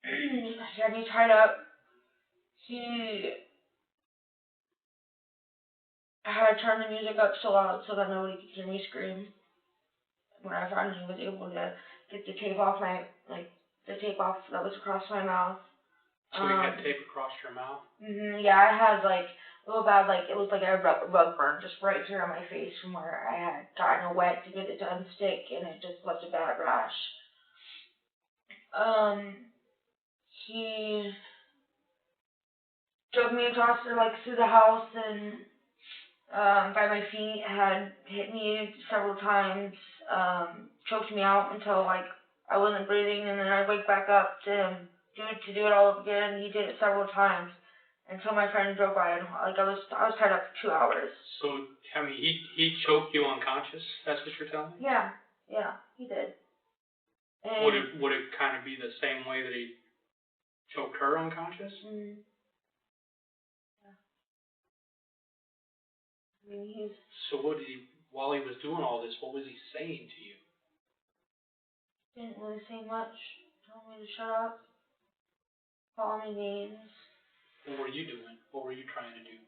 he had me tied up. He had turned the music up so loud so that nobody could hear me scream. When I finally was able to get the tape off the tape off that was across my mouth. So you had tape across your mouth? Yeah, I had, like, a little bad, like, it was like a rug burn just right here on my face from where I had gotten it wet to get it to unstick, and it just left a bad rash. He drug me across, like, through the house, and, by my feet, had hit me several times, choked me out until, like, I wasn't breathing, and then I'd wake back up to do it all again. He did it several times until my friend drove by, and, like, I was tied up for 2 hours. So, I mean, he choked you unconscious? That's what you're telling me? Yeah, he did. And would it kind of be the same way that he choked her unconscious? Yeah. I mean, So while he was doing all this, what was he saying to you? didn't really say much. Told me to shut up. Call me names. What were you doing? What were you trying to do?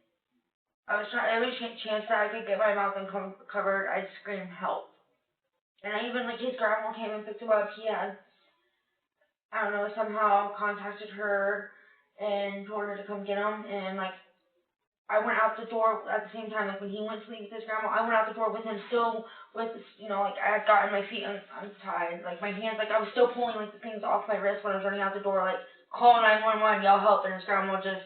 I was trying every chance that I could get my mouth covered, I'd scream help. And I even, like, his grandma came and picked him up. He had, I don't know, somehow contacted her and told her to come get him. And, like, I went out the door at the same time, like, when he went to leave with his grandma, I went out the door with him still with, like, I had gotten my feet untied. Like, my hands, like, I was still pulling, like, the things off my wrist when I was running out the door, like, call 911, yell help, and his grandma just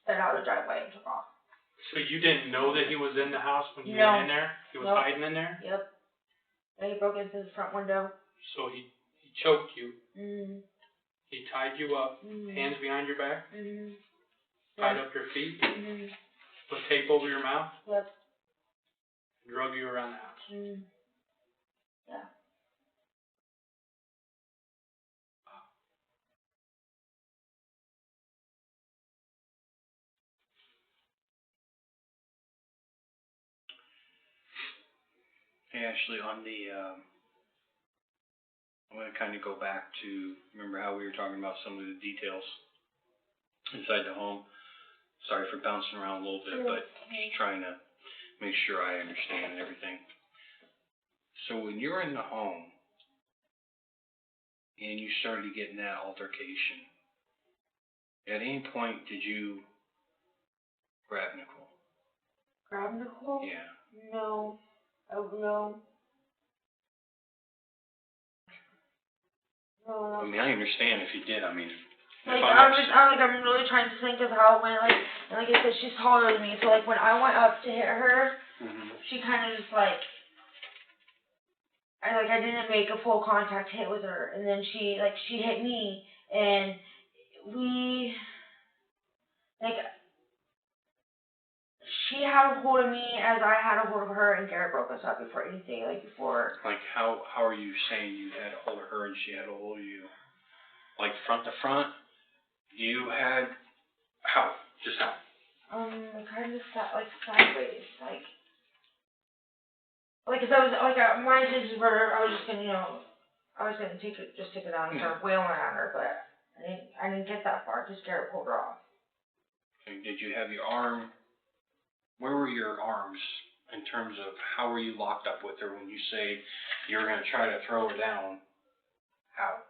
sped out the driveway and took off. So you didn't know that he was in the house when you No. went in there? He was Nope. hiding in there? Yep. And he broke into the front window. So he choked you. He tied you up, Mm-hmm. hands behind your back, tied up your feet, Mm-hmm. put tape over your mouth, Yep. drug you around the house. Yeah. Hey, Ashley, on the, I'm going to kind of go back to, remember how we were talking about some of the details inside the home? Sorry for bouncing around a little bit, but just trying to make sure I understand everything. So when you were in the home and you started getting that altercation, at any point did you grab Nicole? Grab Nicole? Yeah. No. Oh, no. No. I mean, I understand if you did. I mean, Like, I'm really trying to think of how it went, like, and like I said, she's taller than me, so like, when I went up to hit her, she kind of just like, I didn't make a full contact hit with her, and then she hit me, and she had a hold of me as I had a hold of her, and Garitt broke us up before anything, before. Like, how are you saying you had a hold of her and she had a hold of you? Like, front to front? You had, how? Just how? Kind of sideways, if I was, my intentions were, I was just gonna, I was gonna take it down and start wailing on her, but I didn't get that far, because Garitt pulled her off. Okay, did you have your arm, where were your arms in terms of how were you locked up with her when you say you were gonna try to throw her down? How?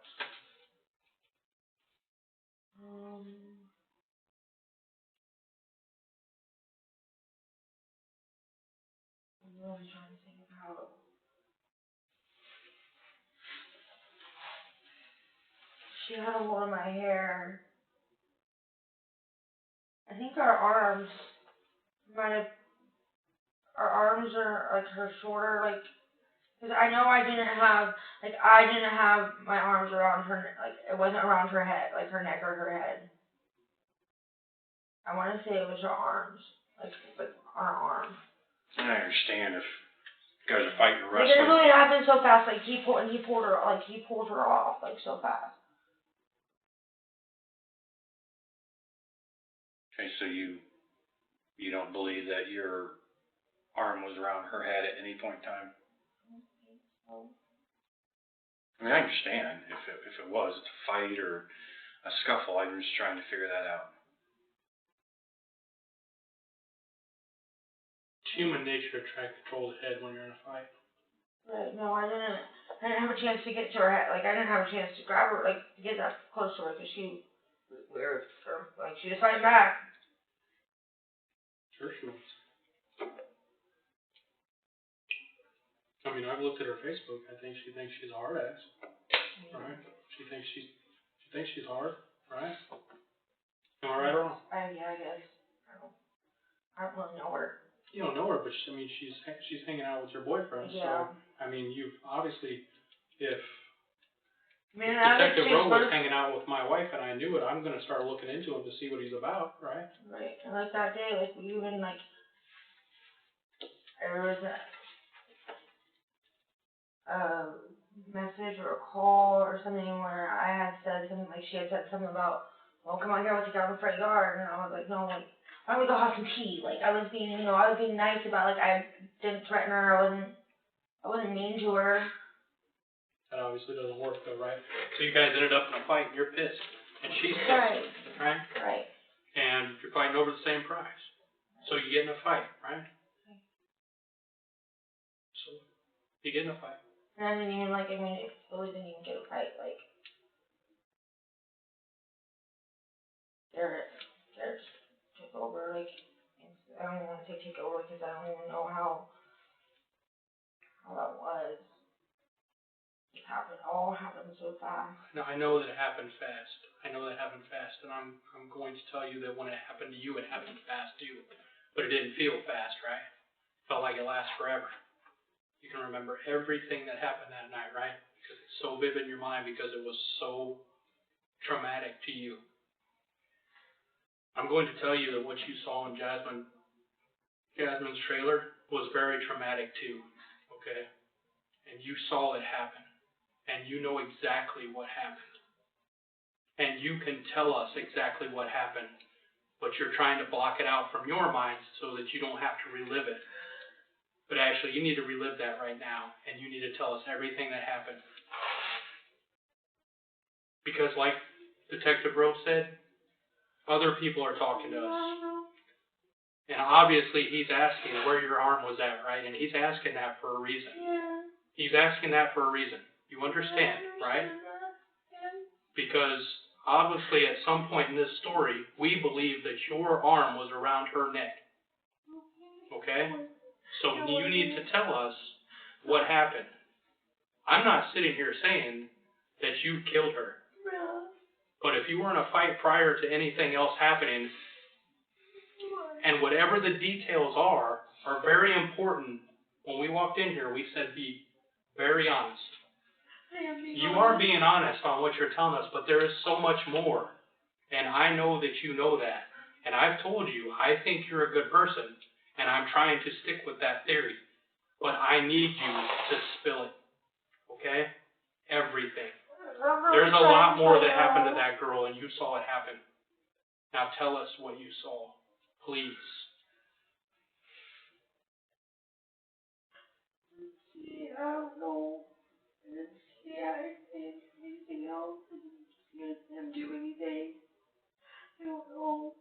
I'm really trying to think of how. She had a hold of my hair. I think our arms are like her shorter, because I know I didn't have my arms around her, it wasn't around her head, her neck or her head. I want to say it was her arms, our arm. I understand if you guys are fighting or It wrestling. really happened so fast, he pulled her off, so fast. Okay, so you don't believe that your arm was around her head at any point in time? I mean, I understand if it was a fight or a scuffle. I'm just trying to figure that out. It's human nature to try to control the head when you're in a fight. Right, no, I didn't have a chance to get to her head, I didn't have a chance to grab her, to get that close to her, because she was fighting back. Sure she was. I mean, I've looked at her Facebook. I think she thinks she's a hard ass. Right? She thinks she's hard, right? Am I right or wrong? Yeah, I guess. I don't really know her. You don't know her, but she's hanging out with your boyfriend. Yeah. So I mean, you've obviously, if I mean, Detective Rowe was hanging out with my wife and I knew it, I'm gonna start looking into him to see what he's about, right? Right. And that day, we even there was a message or a call or something where I had said something, she had said something about, well, come on here, let's get out in the front yard, and I was like, no, why don't we go have some tea? I was being, I was being nice about, I didn't threaten her, I wasn't mean to her. That obviously doesn't work though, right? So you guys ended up in a fight and you're pissed, and she's pissed, Right. right? Right. And you're fighting over the same prize. So you get in a fight, right? So you get in a fight. And I didn't even it really didn't even get a fight, Garitt took over, I don't even want to say take over, because I don't even know how that was. It all happened so fast. No, I know that it happened fast. And I'm going to tell you that when it happened to you, it happened fast too. But it didn't feel fast, right? It felt like it lasted forever. You can remember everything that happened that night, right? Because it's so vivid in your mind because it was so traumatic to you. I'm going to tell you that what you saw in Jasmine's trailer was very traumatic too, okay? And you saw it happen. And you know exactly what happened. And you can tell us exactly what happened, but you're trying to block it out from your mind so that you don't have to relive it. But actually, you need to relive that right now, and you need to tell us everything that happened. Because like Detective Rowe said, other people are talking to us. And obviously, he's asking where your arm was at, right? And he's asking that for a reason. He's asking that for a reason. You understand, right? Because obviously at some point in this story, we believe that your arm was around her neck. Okay? So you need to tell us what happened. I'm not sitting here saying that you killed her. But if you were in a fight prior to anything else happening, and whatever the details are very important. When we walked in here, we said be very honest. You are being honest on what you're telling us, but there is so much more. And I know that you know that. And I've told you, I think you're a good person, and I'm trying to stick with that theory. But I need you to spill it. Okay? Everything. There's a lot more that happened to that girl, and you saw it happen. Now tell us what you saw. Please. I don't know. I didn't see anything else. I didn't see him do anything. I don't know.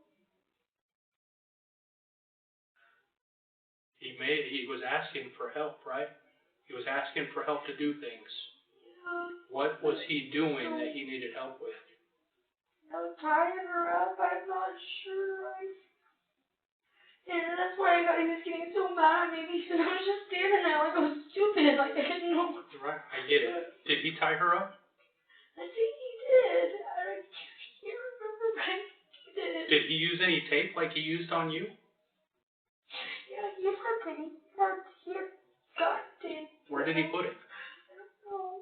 He was asking for help, right? He was asking for help to do things. Yeah. What was he doing that he needed help with? I was tying her up. I'm not sure. And that's why he was getting so mad at me because I was just standing there like I was stupid. Like I didn't know. Right, I get it. Did he tie her up? I think he did. I can't remember, but I think he did. Did he use any tape like he used on you? Yeah, he had got tape. Where did he put it? I don't know.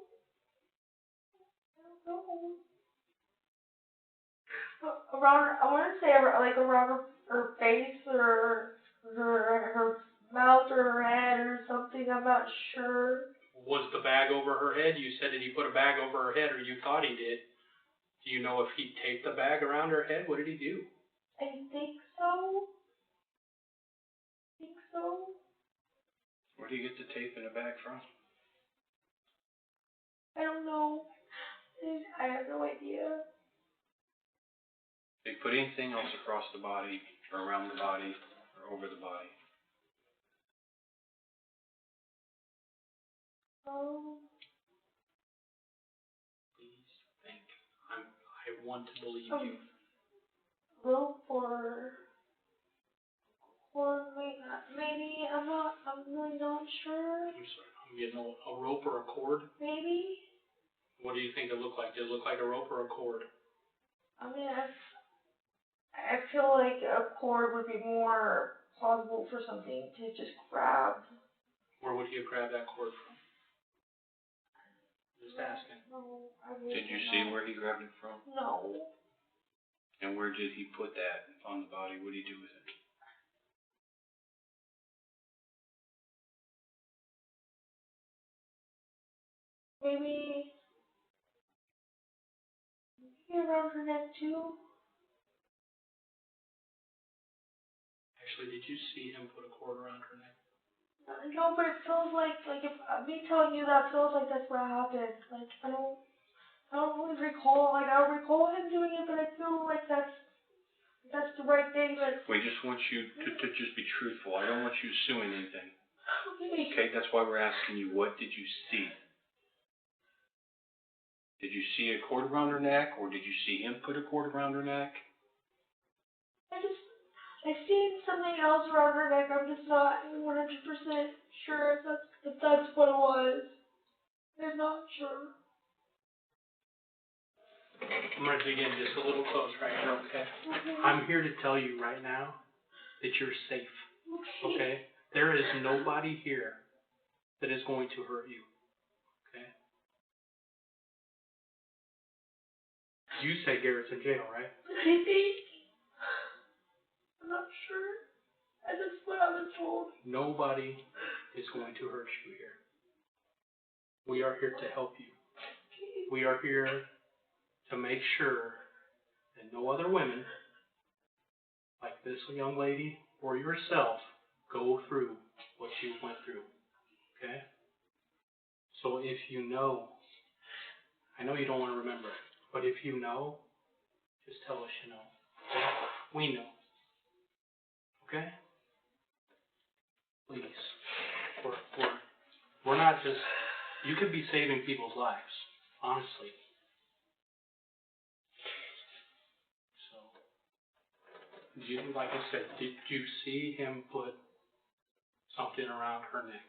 Around, I want to say like around her face or her mouth or her head or something. I'm not sure. Was the bag over her head? You said, did he put a bag over her head, or you thought he did? Do you know if he taped the bag around her head? What did he do? I think so. Where do you get the tape in the bag from? I don't know. I have no idea. Did he put anything else across the body, or around the body, or over the body? Please think. I want to believe you. Rope or maybe I'm really not sure. I'm sorry, I'm getting a rope or a cord? Maybe. What do you think it looked like? Did it look like a rope or a cord? I mean, I feel like a cord would be more plausible for something to just grab. Where would he have grabbed that cord from? Just asking. No, Did you see where he grabbed it from? No. And where did he put that on the body? What did he do with it? Maybe around her neck too. Actually, did you see him put a cord around her neck? No, but it feels like if me telling you that feels like that's what happened. Like I don't really recall. Like I don't recall him doing it, but I feel like that's the right thing. But We just want you to just be truthful. I don't want you assuming anything. okay. Okay, that's why we're asking you, what did you see? Did you see a cord around her neck, or did you see him put a cord around her neck? I seen something else around her neck. I'm just not 100% sure if that's what it was. I'm not sure. I'm going to dig in just a little close right here, okay? I'm here to tell you right now that you're safe, okay? There is nobody here that is going to hurt you, okay? You say Garitt's in jail, right? I think. I'm not sure. That's what I was told. Nobody is going to hurt you here. We are here to help you. We are here to make sure that no other women, like this young lady or yourself, go through what you went through, okay? So if you know, I know you don't want to remember, but if you know, just tell us you know, okay? We know, okay? Please. We're not just, you could be saving people's lives, honestly. So, like I said, did you see him put something around her neck?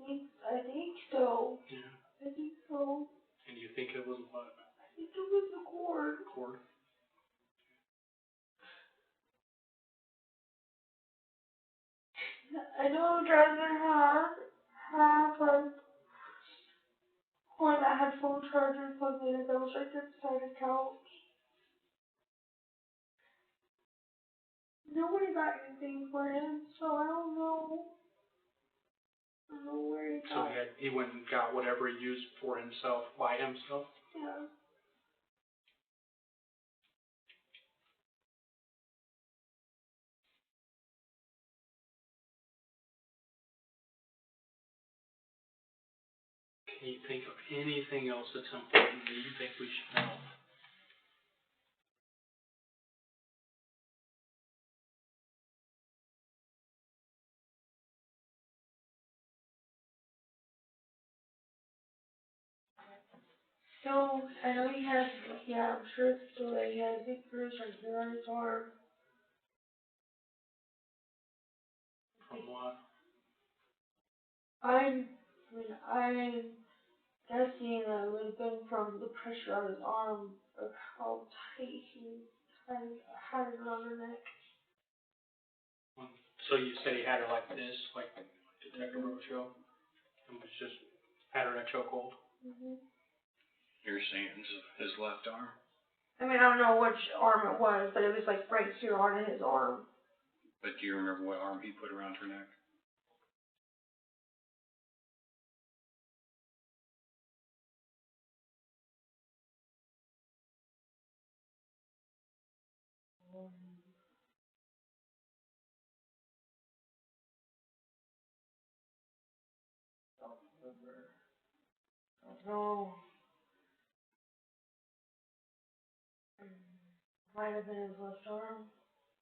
think so. Yeah. I think so. And you think it was what? I think it was the cord. Cord? I know Jasmine had like one that had phone charger plugged in that was right there beside the couch. Nobody got anything for him, so I don't know. I don't know where he So got it. he went and got whatever he used for himself, by himself? Yeah. Can you think of anything else that's important that you think we should know? So, I know he has, yeah, I'm sure it's still there. He has a big bruise right here on his arm. From what? I'm guessing that it would have been from the pressure on his arm, of how tight he had it around her neck. So you said he had her like this, like Detective Roadshow, and was just had her in a chokehold? Mm-hmm. You're saying his left arm? I mean, I don't know which arm it was, but it was like right here on his arm. But do you remember what arm he put around her neck? No. Might have been his left arm.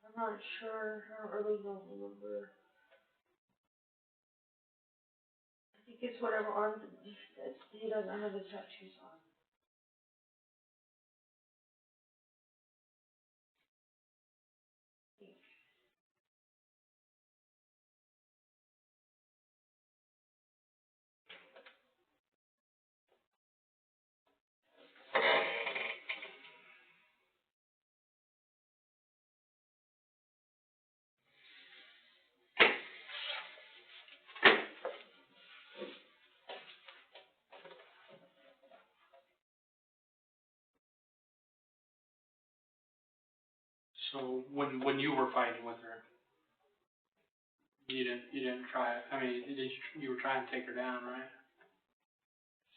I'm not sure. I don't remember. I think it's whatever arm he doesn't have his tattoos on. So when you were fighting with her, you didn't try. I mean, you were trying to take her down, right?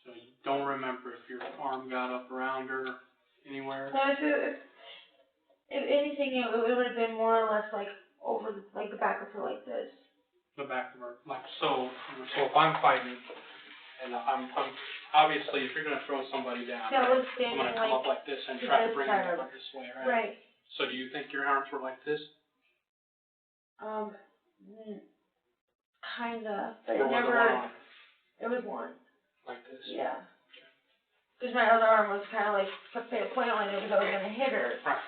So you don't remember if your arm got up around her anywhere? So if anything, it would have been more or less like over like the back of her like this. The back of her, like so if I'm fighting, and I'm obviously if you're gonna throw somebody down, That was I'm standing gonna come like up like this and to try to this bring them side. down this way, right? Right. So do you think your arms were like this? Kinda, but Or it was never. it one arm? It was one. Like this? Yeah. Because my other arm was kind of like pointing like it was I was gonna hit her. Right.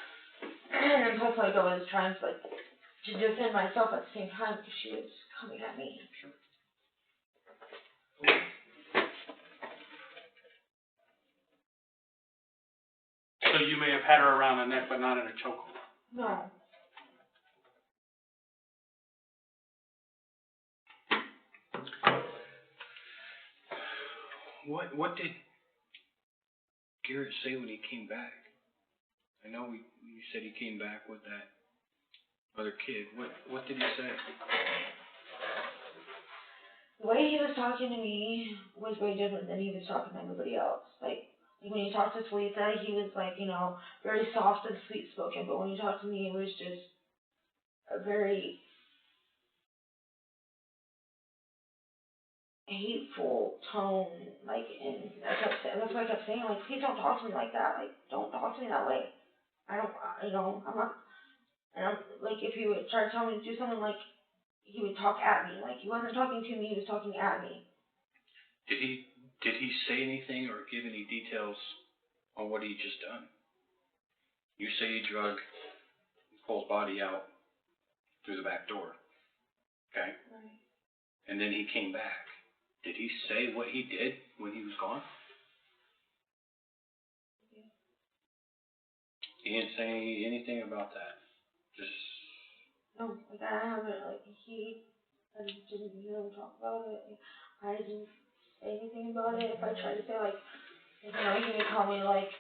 And then plus like I was trying to like to defend myself at the same time because she was coming at me. Sure. So you may have had her around the neck, but not in a chokehold. No. What did Garitt say when he came back? I know you said he came back with that other kid. What did he say? The way he was talking to me was way different than he was talking to everybody else. Like when he talked to Talitha, he was like, you know, very soft and sweet spoken, but when he talked to me, it was just a very hateful tone, like, and that's why I kept saying, like, please don't talk to me like that, like, don't talk to me that way. I don't, you know, I'm not, and I'm, like, if he would try to tell me to do something, like, he would talk at me, like, he wasn't talking to me, he was talking at me. Did he say anything or give any details on what he just done? You say he drug Nicole's body out through the back door, okay? Right. And then he came back. Did he say what he did when he was gone? He didn't say anything about that. Just. No, like I haven't, like I just didn't really talk about it. I didn't say anything about it. If I tried to say like, he would tell me like,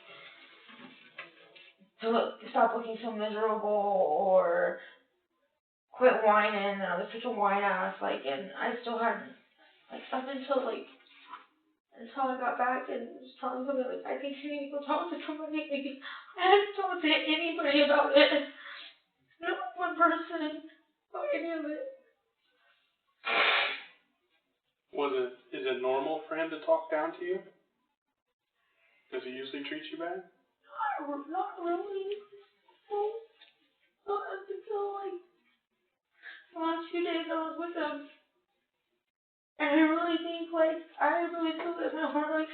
to stop looking so miserable or quit whining, and I was such a whine ass, like, and I still hadn't, like, up until I got back and was telling somebody, like, I think you need to go talk to somebody. Like, I hadn't talked to anybody about it. Not one person about any of it. Is it normal for him to talk down to you? Does he usually treat you bad? Not really. No. Not until, like, the last few days I was with him. And I really think, like, I really feel in my heart, like,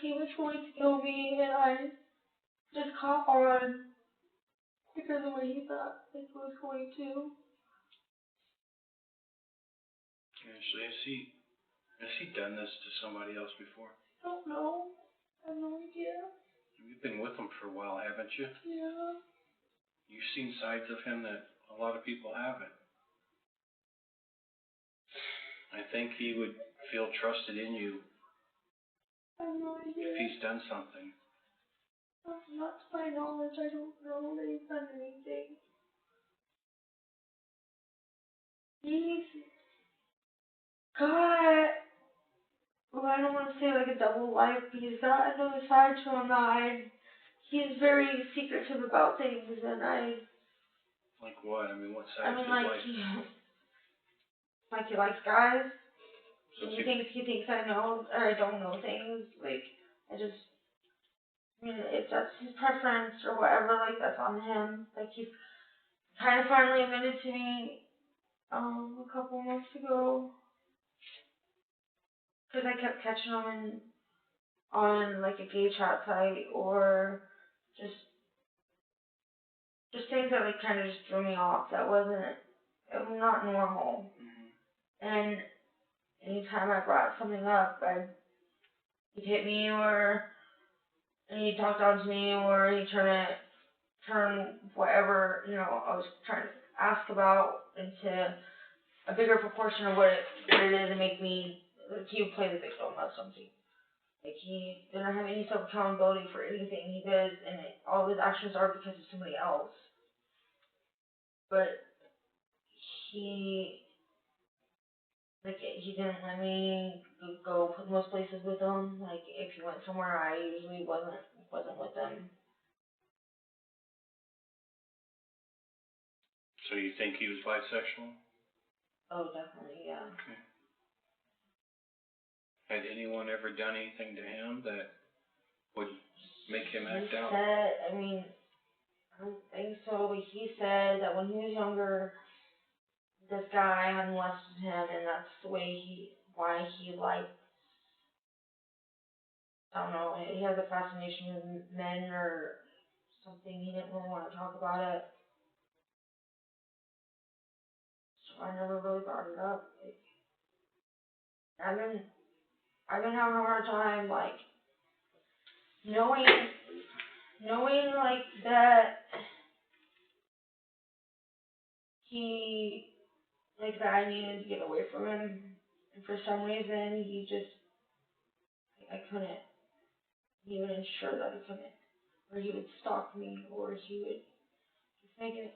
he was going to kill me, and I just caught on because of what he thought he was going to. Actually, has he done this to somebody else before? I don't know. I have no idea. You've been with him for a while, haven't you? Yeah. You've seen sides of him that a lot of people haven't. I think he would feel trusted in you I have no idea. if he's done something. Not to my knowledge, I don't know that he's done anything. He's got, well, I don't want to say like a double life, but he's got another side to him that he's very secretive about things, and Like what? I mean, what I side mean, to his life? like he likes guys. So He thinks I know, or I don't know things. Like, I mean, if that's his preference or whatever, like, that's on him. Like, he kind of finally admitted to me, a couple months ago, because I kept catching him on, like, a gay chat site, or just things that, like, kind of just threw me off. That wasn't, not normal. Mm-hmm. And anytime I brought something up, he'd hit me, or he'd talk down to me, or he'd turn whatever, I was trying to ask about into a bigger proportion of what it is, and make me, like, he would play the victim of something. Like, he didn't have any self-accountability for anything he did, and all his actions are because of somebody else. But he didn't let me go most places with him. Like, if he went somewhere, I usually wasn't with him. So you think he was bisexual? Oh, definitely, yeah. Okay. Had anyone ever done anything to him that would make him act out? I don't think so, but he said that when he was younger, this guy had molested him, and that's why he liked, I don't know, he has a fascination with men or something. He didn't really want to talk about it, so I never really brought it up. Like, I've been having a hard time, like, knowing, like, that that I needed to get away from him, and for some reason, I couldn't. He would ensure that I couldn't, or he would stalk me, or he would just make it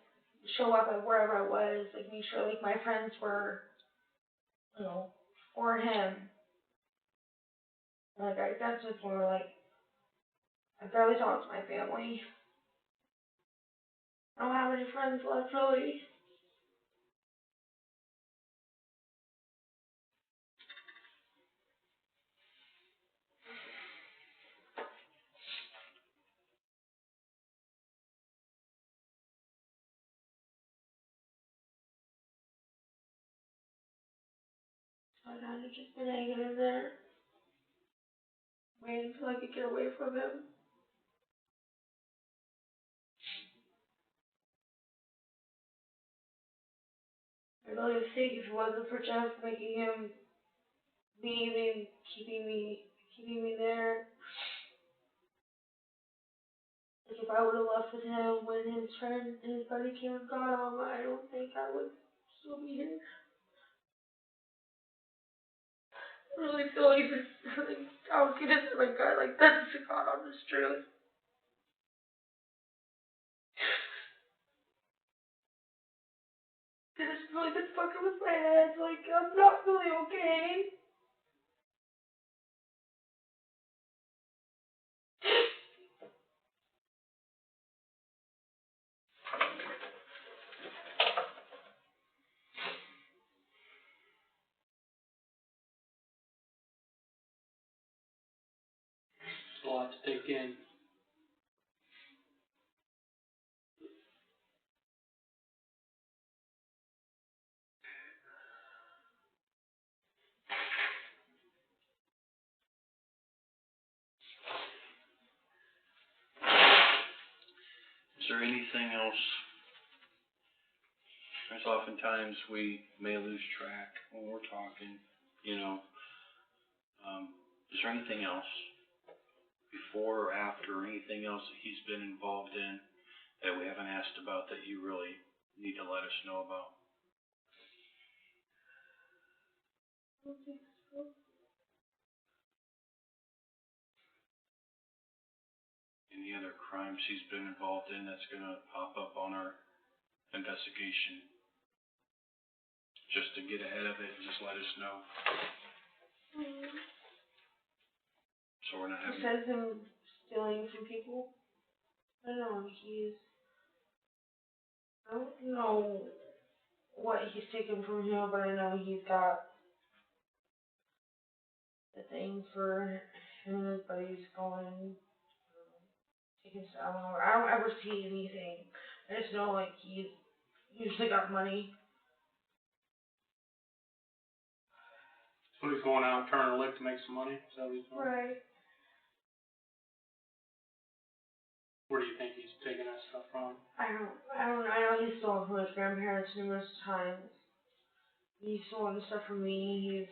show up at wherever I was, like, make sure, like, my friends were, for him. Like, I got to the point where, like, I barely talk to my family. I don't have any friends left, really. So I kind of just been hanging in there, waiting until I could get away from him. I really think if it wasn't for Jeff making him leaving, keeping me there. Like if I would have left with him when his friend and his buddy came and got him, I don't think I would still be here. I really feel like this, like, I was gonna say my God, like that's the God honest truth. It's really been fucking with my head, like I'm not really okay. It's a lot to take in. Is there anything else? There's oftentimes we may lose track when we're talking, you know. Is there anything else before or after, or anything else that he's been involved in that we haven't asked about that you really need to let us know about? I don't think so. Any other crimes he's been involved in that's gonna pop up on our investigation? Just to get ahead of it and just let us know. So we're not having. Besides him stealing from people, I don't know, I don't know what he's taken from him, but I know he's got the thing for him and his buddies going, taking stuff. I don't ever see anything. I just know, like, he's usually got money. So he's going out turning a lick to make some money? Is that what he's doing? Right. Where do you think he's taking that stuff from? I know he's stolen from his grandparents numerous times. He's stolen stuff from me.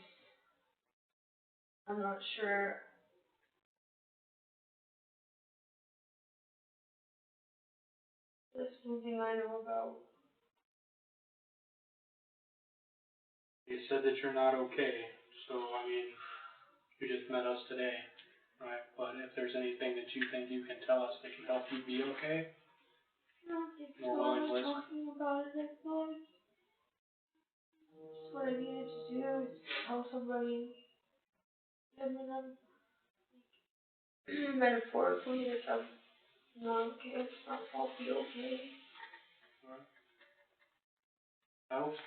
I'm not sure. That's one thing I know about. You said that you're not okay, so I mean, you just met us today, right? But if there's anything that you think you can tell us that can help you be okay, I don't think so. More willing to listen. Talking about it, I feel like that's what I needed to do, is tell somebody. I mean, I'm metaphorically, like, I'm not okay. It's not all be okay. I hope so.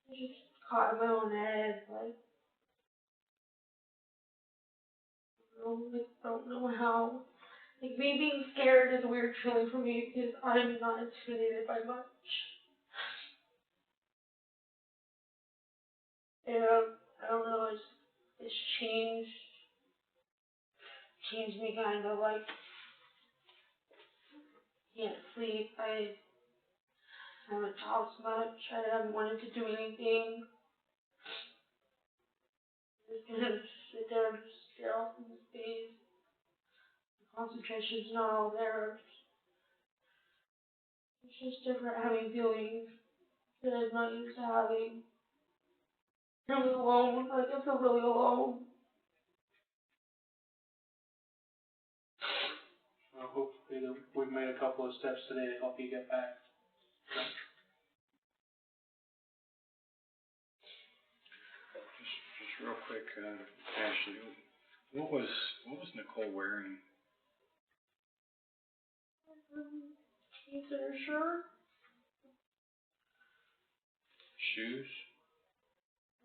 I just caught in my own head, like, I don't know how. Like, me being scared is a weird feeling for me because I'm not intimidated by much. And I don't know, it's changed me kind of, like, can't sleep, I haven't talked much, I haven't wanted to do anything. Just gonna sit there and just stare off in space. The concentration's not all there. It's just different having feelings that I'm not used to having. Really alone, like I feel really alone. Well, hopefully we've made a couple of steps today to help you get back. Just real quick, Ashley, what was Nicole wearing? Is there sure? Shoes?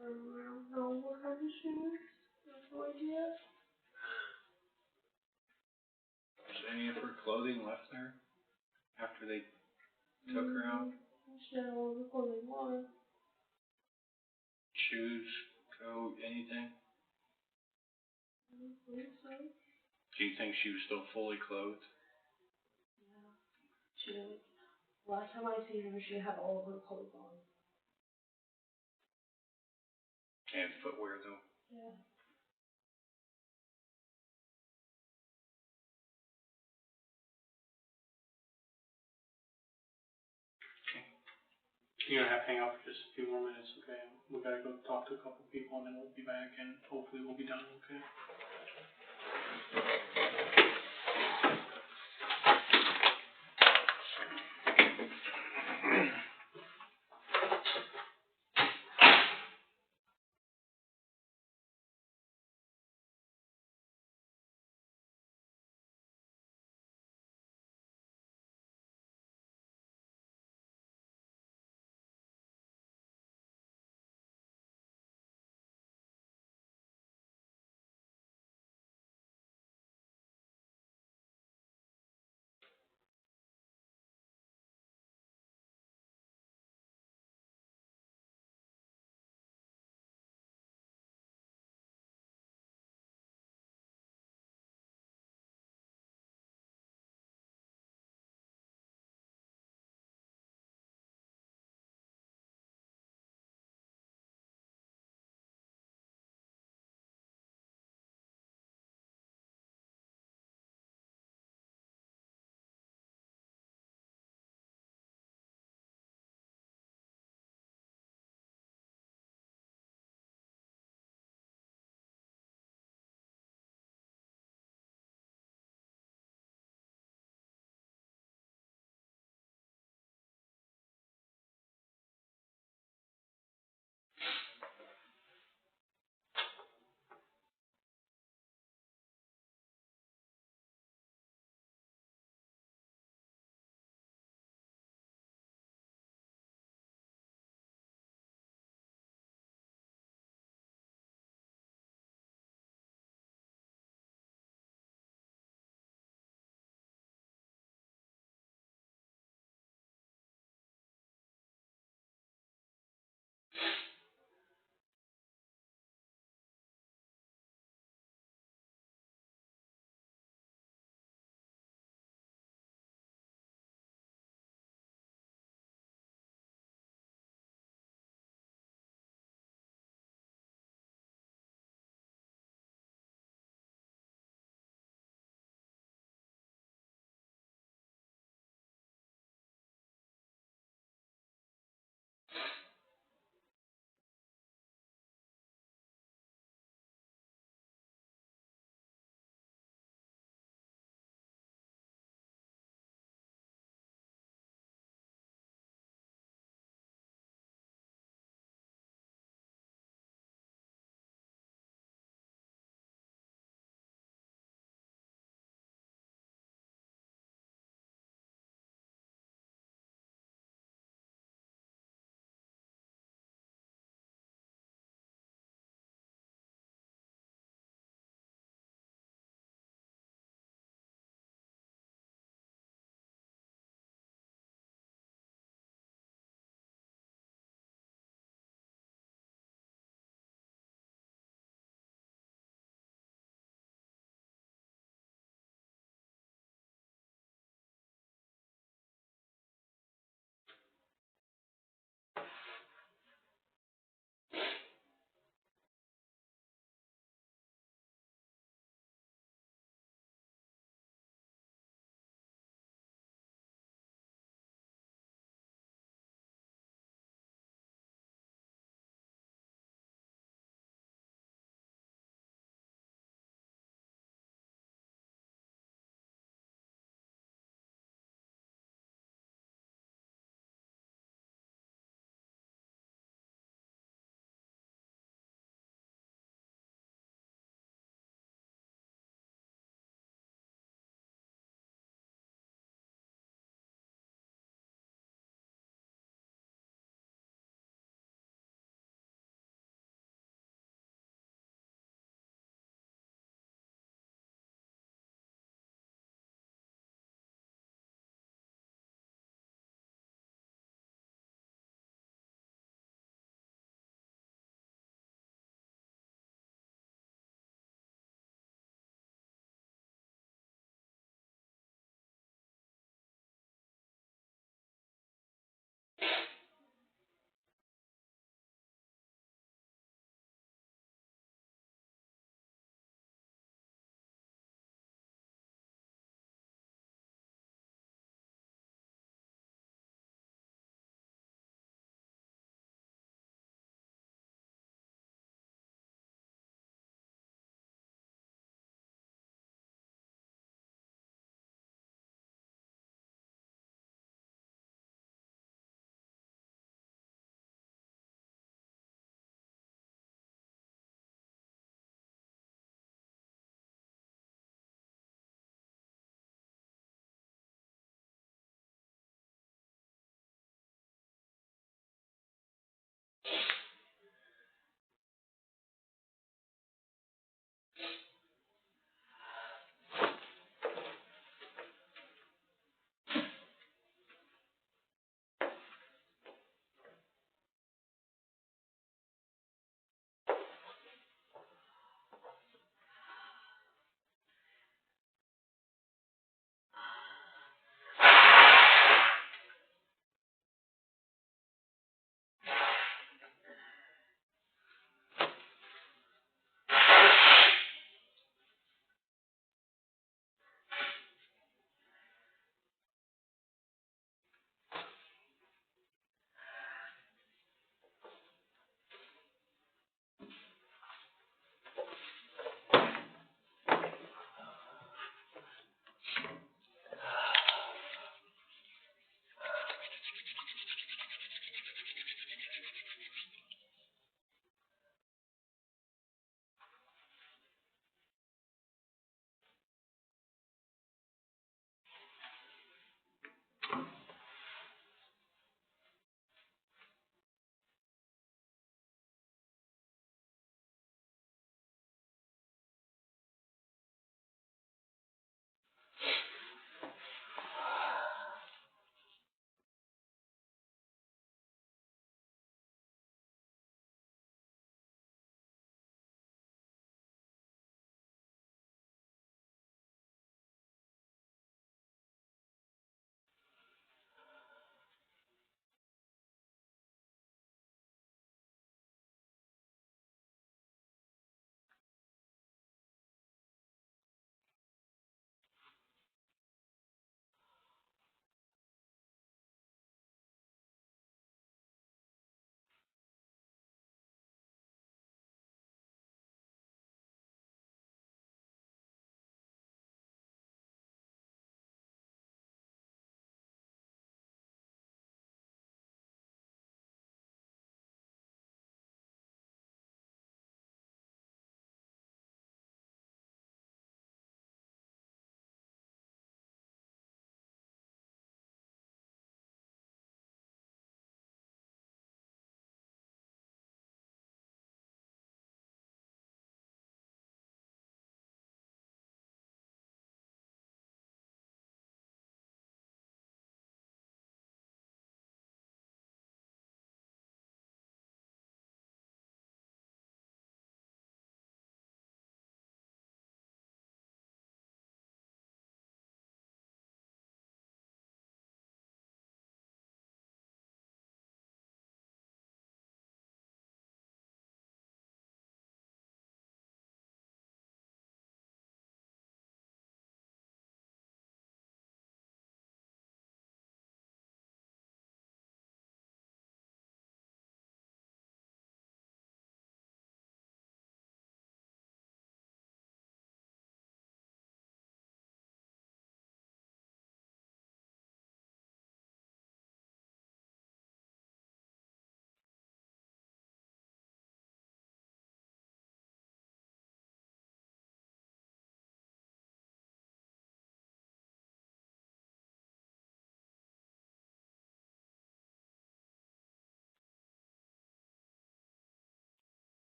I don't know what kind of shoes. I have no idea. Was any of her clothing left there after they took her out? She had all the clothing on. Shoes, coat, anything? I don't think so. Do you think she was still fully clothed? Yeah. She did. Last time I seen her, she had all of her clothes on. And footwear though. Yeah. You're gonna have to hang out for just a few more minutes, okay? We gotta go talk to a couple people and then we'll be back and hopefully we'll be done, okay?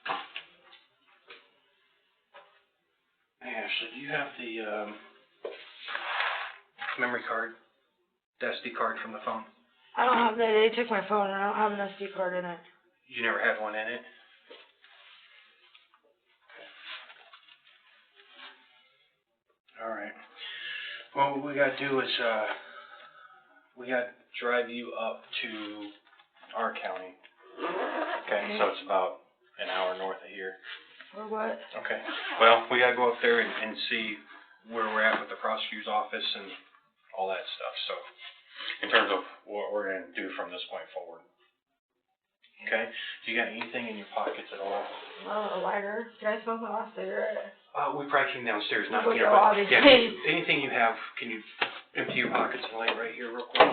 Hey, Ashley, do you have the, memory card? The SD card from the phone? I don't have they took my phone and I don't have an SD card in it. You never had one in it? Alright. Well, what we gotta do is, we gotta drive you up to our county. Okay, so it's about an hour north of here. Or what? Okay. Well, we gotta go up there and see where we're at with the prosecutor's office and all that stuff, so, in terms of what we're gonna do from this point forward. Okay? Do you got anything in your pockets at all? A lighter. Did I smoke my last cigarette? We probably came downstairs, not Well, here, yeah, but, obviously. yeah, anything you have, can you empty your pockets and lay it right here real quick?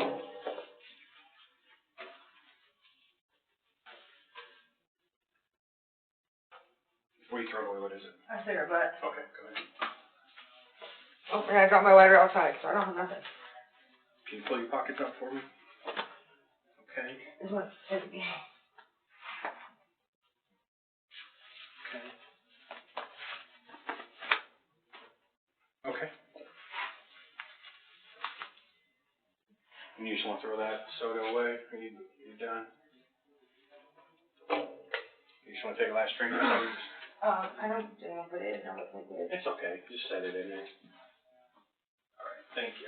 What are you throwing away, what is it? A cigarette butt. Okay, go ahead. Oh, and I dropped my lighter outside, so I don't have nothing. Can you pull your pockets up for me? Okay. This one's heavy. Okay. Okay. And you just want to throw that soda away? Are you done? You just want to take a last drink or something? I don't put it in there with liquid. It's okay. Just set it in there. All right. Thank you.